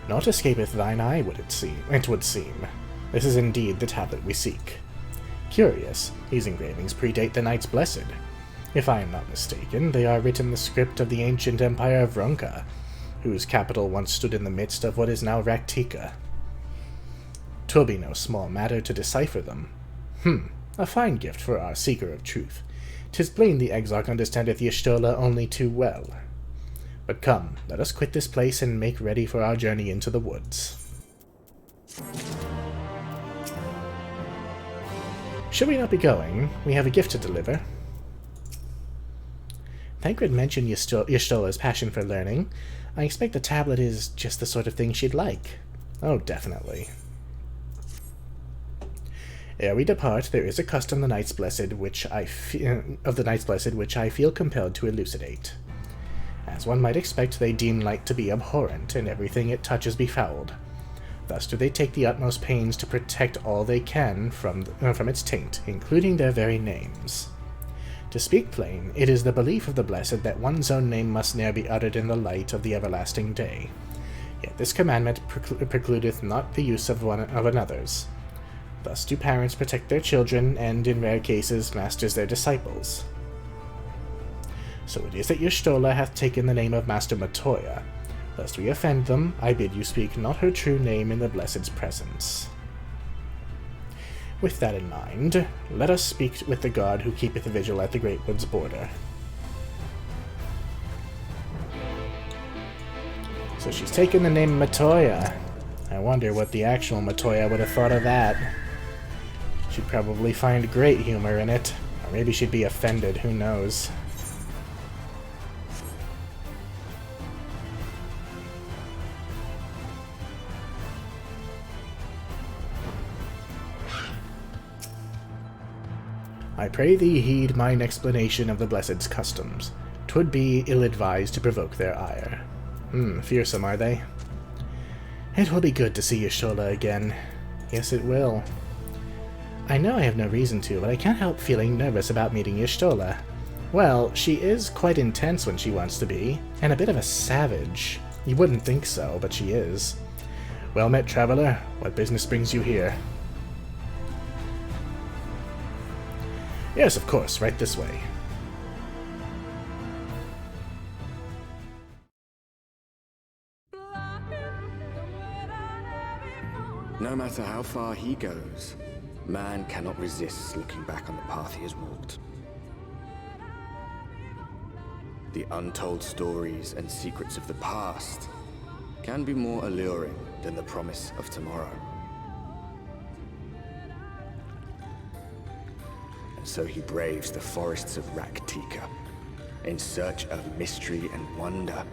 Naught escapeth thine eye, it would seem. This is indeed the tablet we seek. Curious, these engravings predate the Knights Blessed. If I am not mistaken, they are written in the script of the ancient empire of Ronka, whose capital once stood in the midst of what is now Rak'Tika. 'Twill be no small matter to decipher them. A fine gift for our seeker of truth. 'Tis plain the Exarch understandeth Y'shtola only too well. But come, let us quit this place and make ready for our journey into the woods. Should we not be going? We have a gift to deliver. Thancred mentioned Y'shtola's passion for learning. I expect the tablet is just the sort of thing she'd like. Oh, definitely. Ere we depart, there is a custom of the Knights Blessed which I feel compelled to elucidate. As one might expect, they deem light to be abhorrent, and everything it touches befouled. Thus do they take the utmost pains to protect all they can from its taint, including their very names. To speak plain, it is the belief of the Blessed that one's own name must ne'er be uttered in the light of the everlasting day. Yet this commandment precludeth not the use of another's. Thus do parents protect their children, and, in rare cases, masters their disciples. So it is that Y'shtola hath taken the name of Master Matoya. Lest we offend them, I bid you speak not her true name in the Blessed's presence. With that in mind, let us speak with the guard who keepeth vigil at the Greatwood's border. So she's taken the name Matoya. I wonder what the actual Matoya would have thought of that. She'd probably find great humor in it. Or maybe she'd be offended, who knows. I pray thee heed mine explanation of the Blessed's customs. 'Twould be ill-advised to provoke their ire. Fearsome, are they? It will be good to see Y'shtola again. Yes, it will. I know I have no reason to, but I can't help feeling nervous about meeting Y'shtola. Well, she is quite intense when she wants to be, and a bit of a savage. You wouldn't think so, but she is. Well met, traveler. What business brings you here? Yes, of course, right this way. No matter how far he goes, man cannot resist looking back on the path he has walked. The untold stories and secrets of the past can be more alluring than the promise of tomorrow. And so he braves the forests of Rak'Tika in search of mystery and wonder.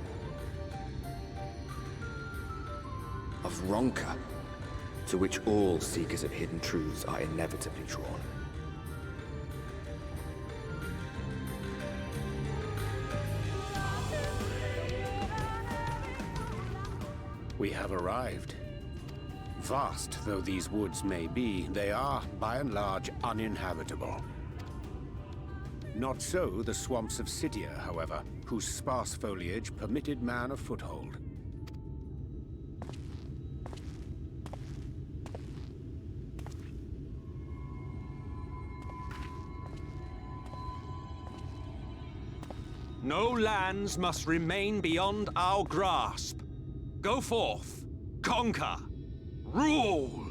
Of Ronka, to which all seekers of hidden truths are inevitably drawn. We have arrived. Vast though these woods may be, they are, by and large, uninhabitable. Not so the swamps of Cydia, however, whose sparse foliage permitted man a foothold. No lands must remain beyond our grasp. Go forth, conquer, rule!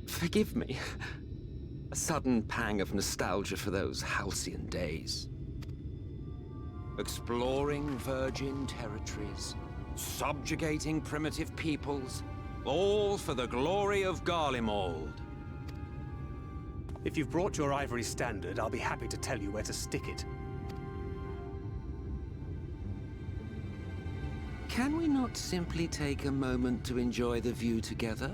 Forgive me. A sudden pang of nostalgia for those halcyon days. Exploring virgin territories, subjugating primitive peoples, all for the glory of Garlemald. If you've brought your ivory standard, I'll be happy to tell you where to stick it. Can we not simply take a moment to enjoy the view together?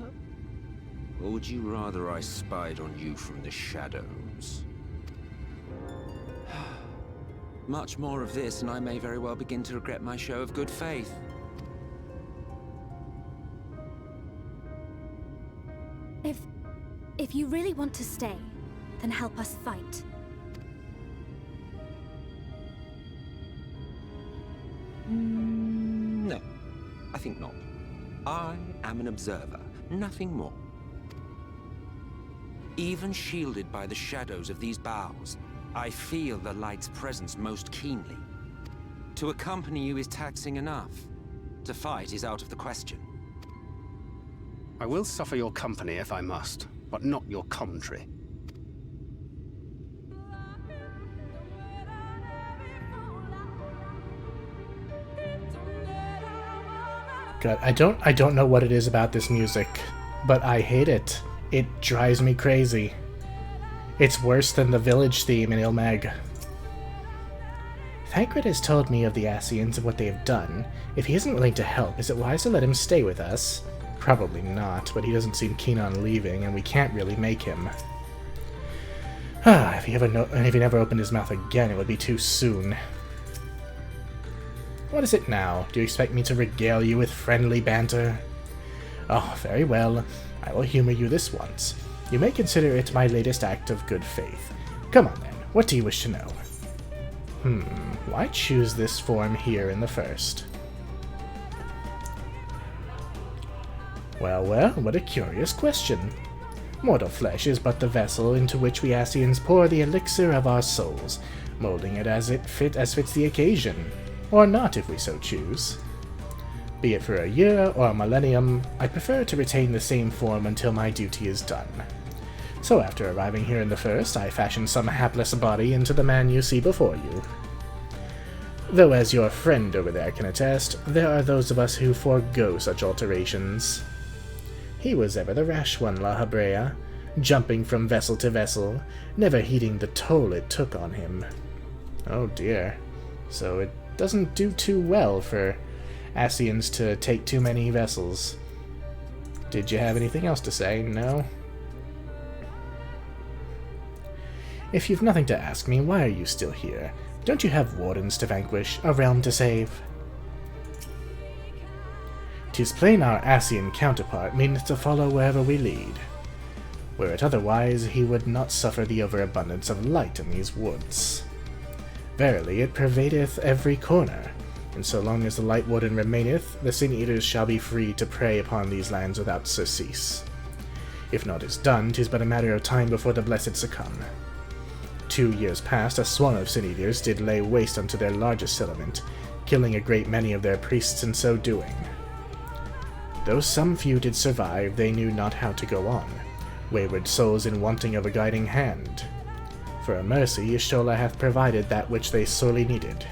Or would you rather I spied on you from the shadows? Much more of this, and I may very well begin to regret my show of good faith. If you really want to stay, then help us fight. No, I think not. I am an observer, nothing more. Even shielded by the shadows of these boughs, I feel the light's presence most keenly. To accompany you is taxing enough. To fight is out of the question. I will suffer your company if I must, but not your commentary. God, I don't know what it is about this music, but I hate it. It drives me crazy. It's worse than the village theme in Ilmag. Thancred has told me of the Ascians and what they have done. If he isn't willing to help, is it wise to let him stay with us? Probably not, but he doesn't seem keen on leaving, and we can't really make him. If he never opened his mouth again, it would be too soon. What is it now? Do you expect me to regale you with friendly banter? Oh, very well. I will humor you this once. You may consider it my latest act of good faith. Come on then, what do you wish to know? Why choose this form here in the first? Well, what a curious question. Mortal flesh is but the vessel into which we Ascians pour the elixir of our souls, molding it as fits the occasion, or not if we so choose. Be it for a year or a millennium, I prefer to retain the same form until my duty is done. So after arriving here in the first, I fashion some hapless body into the man you see before you. Though as your friend over there can attest, there are those of us who forego such alterations. He was ever the rash one, La Habrea, jumping from vessel to vessel, never heeding the toll it took on him. Oh dear. So it doesn't do too well for Ascians to take too many vessels. Did you have anything else to say? No? If you've nothing to ask me, why are you still here? Don't you have wardens to vanquish, a realm to save? 'Tis plain our Ascian counterpart meaneth to follow wherever we lead. Were it otherwise, he would not suffer the overabundance of light in these woods. Verily, it pervadeth every corner, and so long as the Light Warden remaineth, the Sin Eaters shall be free to prey upon these lands without surcease. If naught is done, 'tis but a matter of time before the Blessed succumb. 2 years past, a swarm of Sin Eaters did lay waste unto their largest settlement, killing a great many of their priests in so doing. Though some few did survive, they knew not how to go on, wayward souls in wanting of a guiding hand. For a mercy, Y'shtola hath provided that which they sorely needed.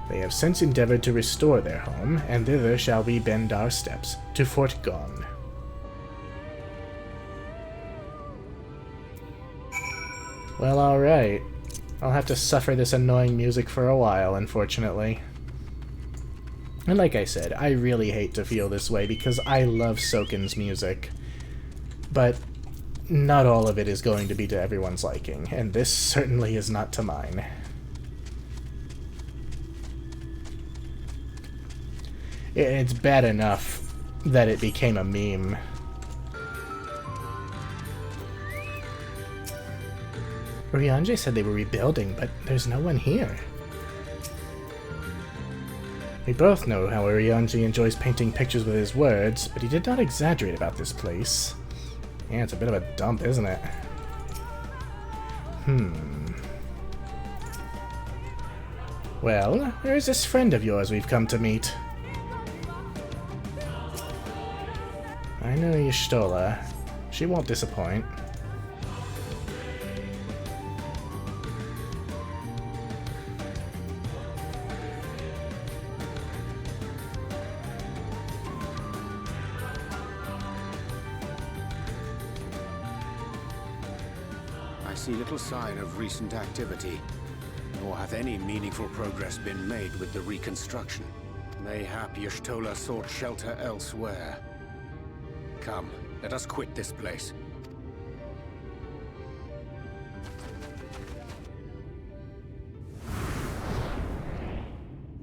They have since endeavored to restore their home, and thither shall we bend our steps, to Fort Gone. Well, alright. I'll have to suffer this annoying music for a while, unfortunately. And like I said, I really hate to feel this way because I love Soken's music. But not all of it is going to be to everyone's liking, and this certainly is not to mine. It's bad enough that it became a meme. Urianger said they were rebuilding, but there's no one here. We both know how Urianger enjoys painting pictures with his words, but he did not exaggerate about this place. Yeah, it's a bit of a dump, isn't it? Well, where's this friend of yours we've come to meet? I know Y'shtola. She won't disappoint. I see little sign of recent activity, nor hath any meaningful progress been made with the reconstruction. Mayhap Y'shtola sought shelter elsewhere. Come, let us quit this place.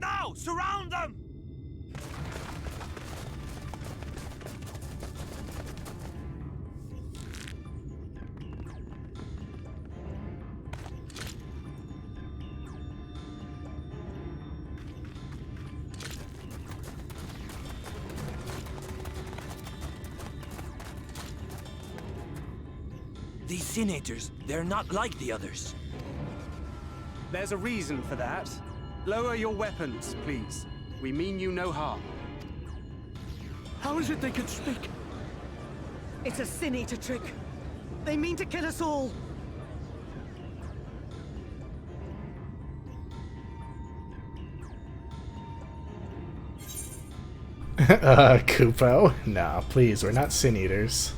Now! Surround them! These senators, they're not like the others. There's a reason for that. Lower your weapons, please. We mean you no harm. How is it they can speak? It's a Sin Eater trick. They mean to kill us all. Kupo? Nah, please, we're not Sin Eaters.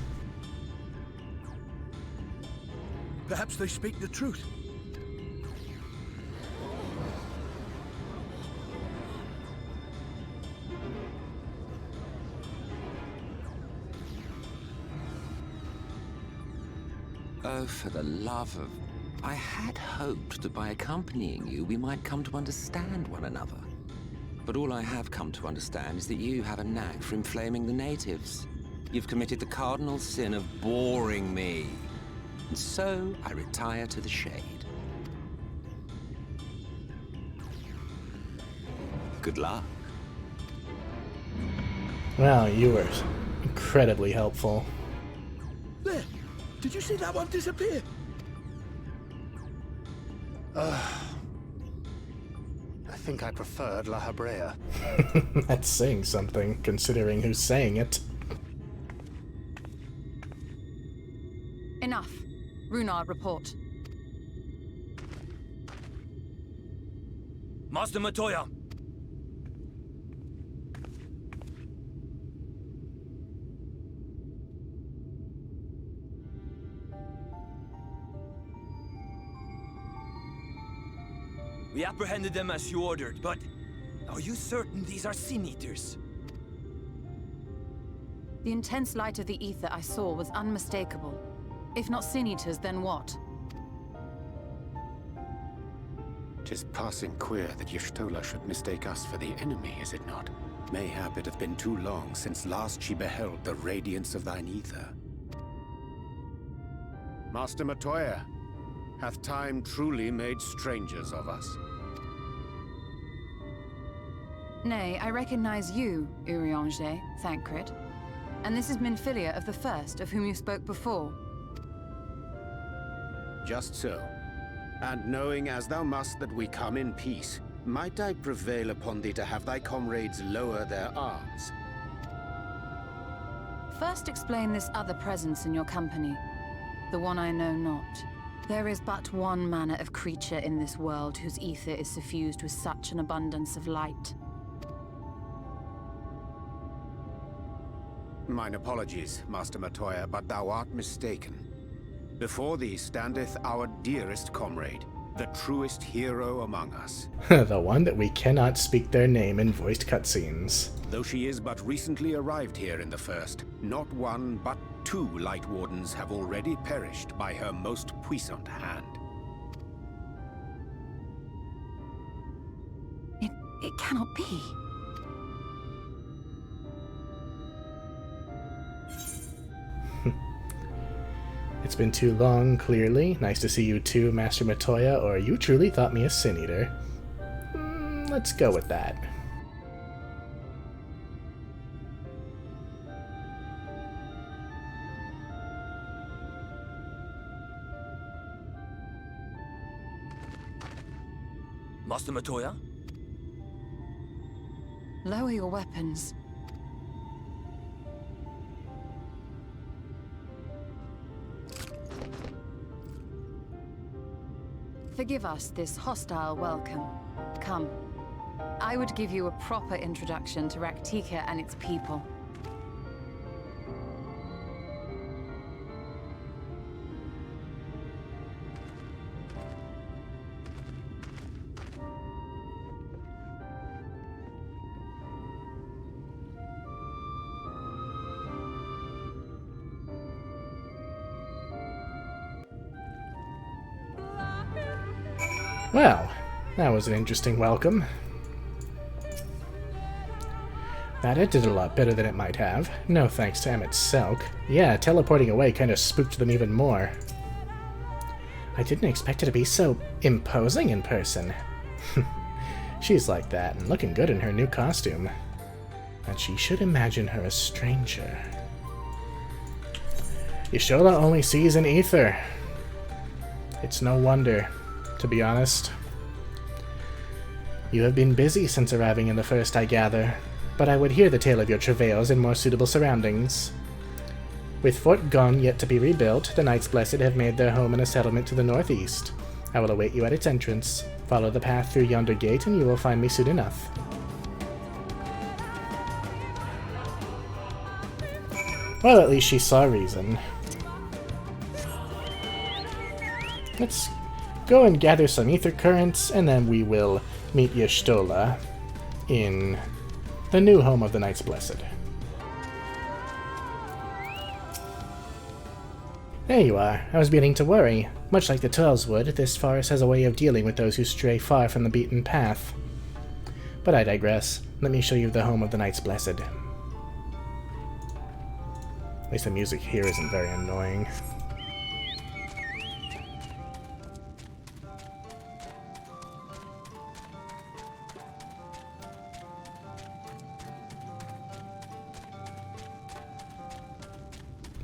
Perhaps they speak the truth. Oh, for the love of... I had hoped that by accompanying you, we might come to understand one another. But all I have come to understand is that you have a knack for inflaming the natives. You've committed the cardinal sin of boring me. And so, I retire to the shade. Good luck. Well, you were incredibly helpful. There! Did you see that one disappear? I think I preferred La Habrea. That's saying something, considering who's saying it. Enough. Runard, report. Master Matoya! We apprehended them as you ordered, but are you certain these are Sin Eaters? The intense light of the ether I saw was unmistakable. If not Sin Eaters, then what? 'Tis passing queer that Y'shtola should mistake us for the enemy, is it not? Mayhap it hath been too long since last she beheld the radiance of thine ether. Master Matoya, hath time truly made strangers of us? Nay, I recognize you, Urianger, Thancred. And this is Minfilia of the First, of whom you spoke before. Just so. And knowing as thou must that we come in peace, might I prevail upon thee to have thy comrades lower their arms? First explain this other presence in your company. The one I know not. There is but one manner of creature in this world whose ether is suffused with such an abundance of light. Mine apologies, Master Matoya, but thou art mistaken. Before thee standeth our dearest comrade, the truest hero among us. The one that we cannot speak their name in voiced cutscenes. Though she is but recently arrived here in the First, not one but 2 Light Wardens have already perished by her most puissant hand. It cannot be. It's been too long, clearly. Nice to see you too, Master Matoya, or you truly thought me a Sin Eater. Let's go with that. Master Matoya? Lower your weapons. Forgive us this hostile welcome. Come. I would give you a proper introduction to Rak'Tika and its people. Well, that was an interesting welcome. That ended a lot better than it might have. No thanks to Emmett's Selk. Yeah, teleporting away kind of spooked them even more. I didn't expect her to be so imposing in person. She's like that, and looking good in her new costume. And she should imagine her a stranger. Y'shtola only sees in ether. It's no wonder, to be honest. You have been busy since arriving in the First, I gather, but I would hear the tale of your travails in more suitable surroundings. With Fort Gon yet to be rebuilt, the Knights Blessed have made their home in a settlement to the northeast. I will await you at its entrance. Follow the path through yonder gate and you will find me soon enough. Well, at least she saw reason. Let's go and gather some ether currents, and then we will meet Y'shtola in the new home of the Knights Blessed. There you are. I was beginning to worry. Much like the Turleswood, this forest has a way of dealing with those who stray far from the beaten path. But I digress. Let me show you the home of the Knights Blessed. At least the music here isn't very annoying.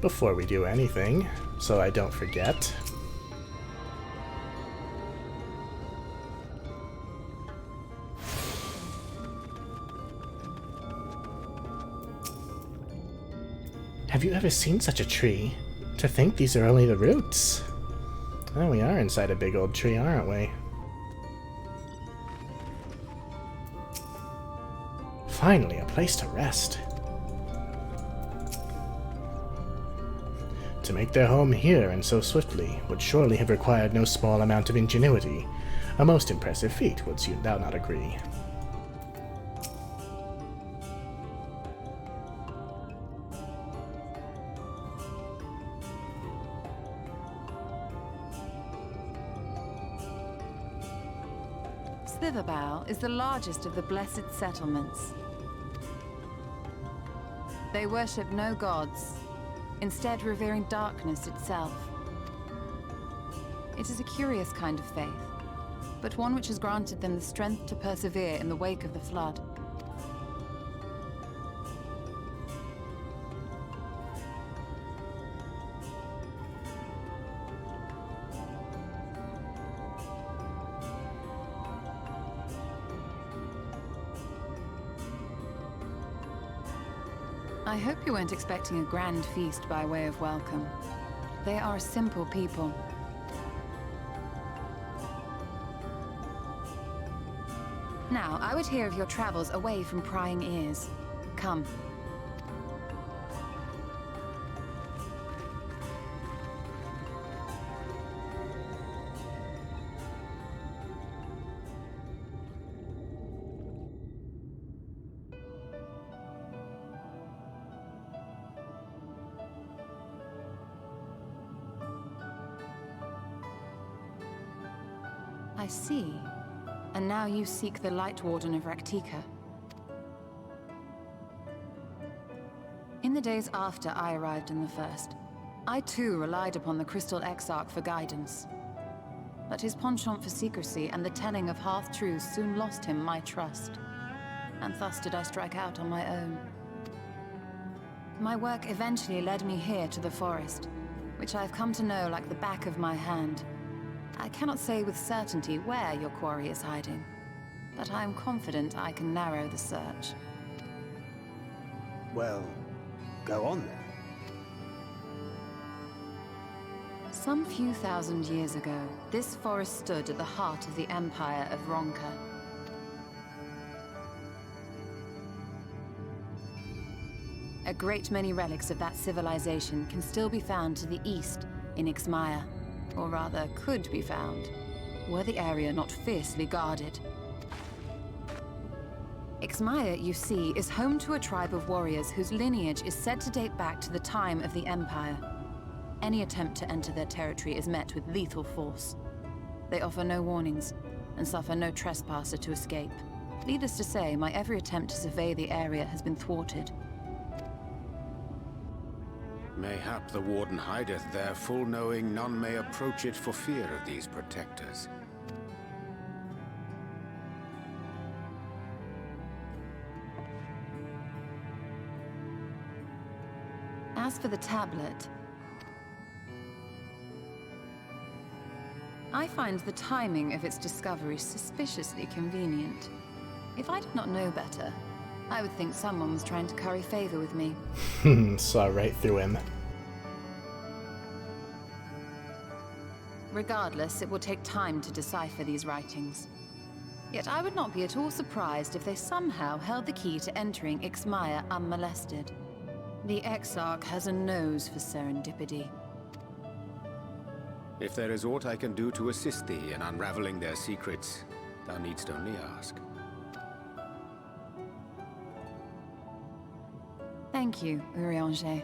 Before we do anything, so I don't forget. Have you ever seen such a tree? To think these are only the roots. Oh, we are inside a big old tree, aren't we? Finally, a place to rest. To make their home here and so swiftly would surely have required no small amount of ingenuity. A most impressive feat, wouldst thou not agree? Slitherbough is the largest of the blessed settlements. They worship no gods, instead revering darkness itself. It is a curious kind of faith, but one which has granted them the strength to persevere in the wake of the flood. I hope you weren't expecting a grand feast by way of welcome. They are a simple people. Now, I would hear of your travels away from prying ears. Come. I see. And now you seek the Light Warden of Rak'tika. In the days after I arrived in the First, I too relied upon the Crystal Exarch for guidance. But his penchant for secrecy and the telling of half-truths soon lost him my trust. And thus did I strike out on my own. My work eventually led me here to the forest, which I've come to know like the back of my hand. I cannot say with certainty where your quarry is hiding, but I am confident I can narrow the search. Well, go on then. Some few thousand years ago, this forest stood at the heart of the Empire of Ronka. A great many relics of that civilization can still be found to the east in Ixmaya. Or rather, could be found, were the area not fiercely guarded. Ixmaya, you see, is home to a tribe of warriors whose lineage is said to date back to the time of the Empire. Any attempt to enter their territory is met with lethal force. They offer no warnings, and suffer no trespasser to escape. Needless to say, my every attempt to survey the area has been thwarted. Mayhap the Warden hideth there, full knowing none may approach it for fear of these protectors. As for the tablet, I find the timing of its discovery suspiciously convenient. If I did not know better, I would think someone was trying to curry favor with me. Saw right through him. Regardless, it will take time to decipher these writings. Yet I would not be at all surprised if they somehow held the key to entering Ixmaya unmolested. The Exarch has a nose for serendipity. If there is aught I can do to assist thee in unraveling their secrets, thou needst only ask. Thank you, Urianger.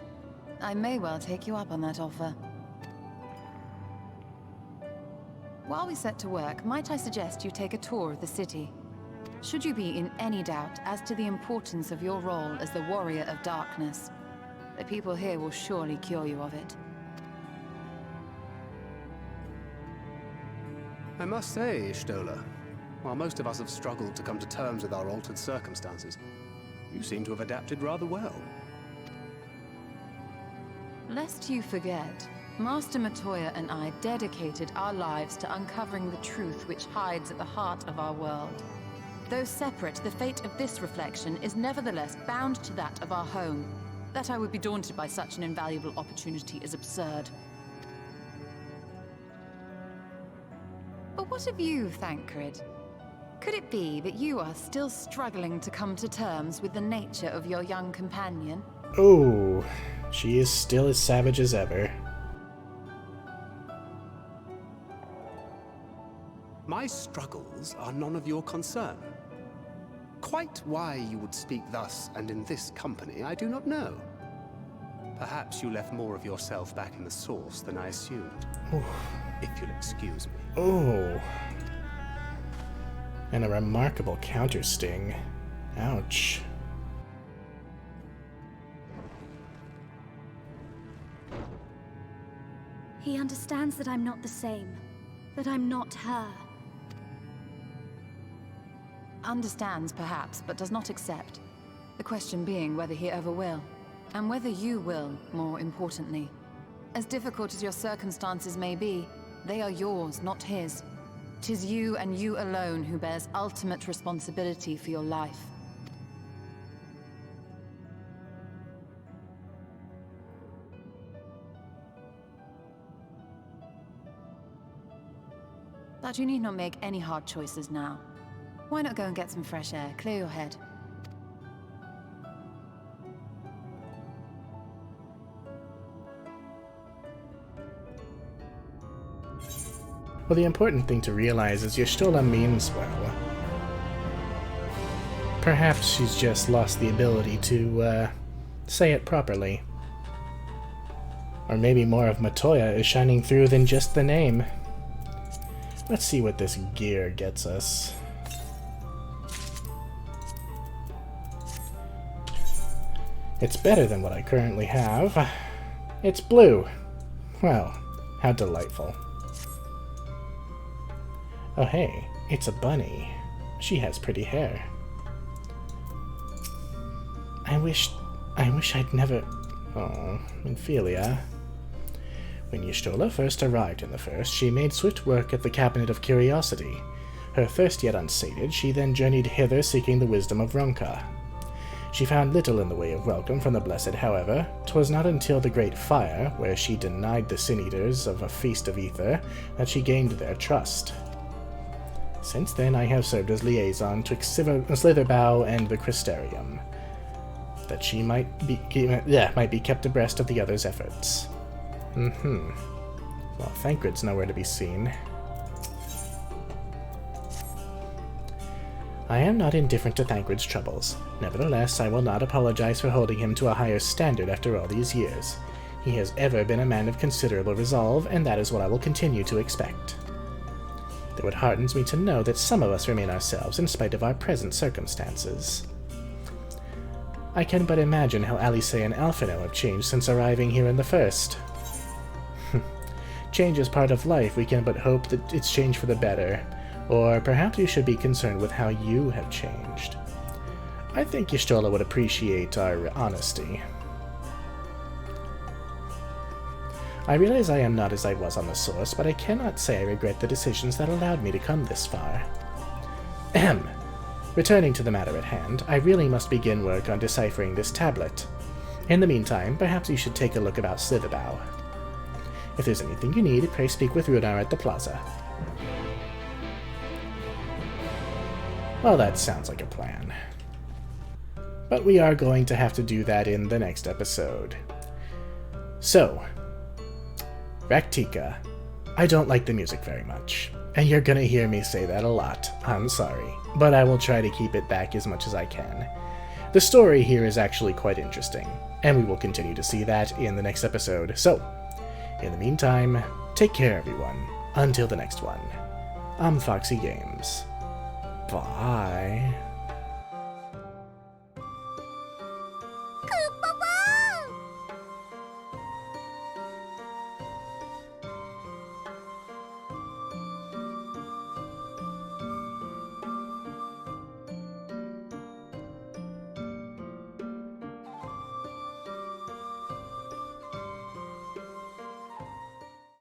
I may well take you up on that offer. While we set to work, might I suggest you take a tour of the city? Should you be in any doubt as to the importance of your role as the Warrior of Darkness, the people here will surely cure you of it. I must say, Stola, while most of us have struggled to come to terms with our altered circumstances, you seem to have adapted rather well. Lest you forget, Master Matoya and I dedicated our lives to uncovering the truth which hides at the heart of our world. Though separate, the fate of this reflection is nevertheless bound to that of our home. That I would be daunted by such an invaluable opportunity is absurd. But what of you, Thancred? Could it be that you are still struggling to come to terms with the nature of your young companion? Oh, she is still as savage as ever. My struggles are none of your concern. Quite why you would speak thus and in this company, I do not know. Perhaps you left more of yourself back in the source than I assumed. Oof. If you'll excuse me. Oh. And a remarkable counter sting. Ouch. He understands that I'm not the same. That I'm not her. Understands, perhaps, but does not accept. The question being whether he ever will. And whether you will, more importantly. As difficult as your circumstances may be, they are yours, not his. 'Tis you and you alone who bears ultimate responsibility for your life. But you need not make any hard choices now. Why not go and get some fresh air, clear your head? Well, the important thing to realize is Y'shtola means well. Perhaps she's just lost the ability to, say it properly. Or maybe more of Matoya is shining through than just the name. Let's see what this gear gets us. It's better than what I currently have. It's blue. Well, how delightful. Oh hey, it's a bunny. She has pretty hair. I wish I'd never... Oh, Ophelia. When Y'shtola first arrived in the First, she made swift work at the Cabinet of Curiosity. Her thirst yet unsated, she then journeyed hither seeking the wisdom of Ronka. She found little in the way of welcome from the Blessed, however. 'Twas not until the Great Fire, where she denied the Sin-Eaters of a feast of ether, that she gained their trust. Since then, I have served as liaison twixt Slitherbow and the Crystarium, that she might be kept abreast of the others' efforts. Well, Thancred's nowhere to be seen. I am not indifferent to Thancred's troubles. Nevertheless, I will not apologize for holding him to a higher standard after all these years. He has ever been a man of considerable resolve, and that is what I will continue to expect. though it heartens me to know that some of us remain ourselves in spite of our present circumstances. I can but imagine how Alice and Alphino have changed since arriving here in the first. Change is part of life, we can but hope that it's changed for the better. Or perhaps you should be concerned with how you have changed. I think Y'shtola would appreciate our honesty. I realize I am not as I was on the source, but I cannot say I regret the decisions that allowed me to come this far. Ahem. Returning to the matter at hand, I really must begin work on deciphering this tablet. In the meantime, perhaps you should take a look about Slitherbow. If there's anything you need, pray speak with Runar at the plaza. Well, that sounds like a plan. But we are going to have to do that in the next episode. So, Rak'Tika. I don't like the music very much, and you're gonna hear me say that a lot. I'm sorry, but I will try to keep it back as much as I can. The story here is actually quite interesting, and we will continue to see that in the next episode. So, in the meantime, take care everyone. Until the next one, I'm Foxy Games. Bye.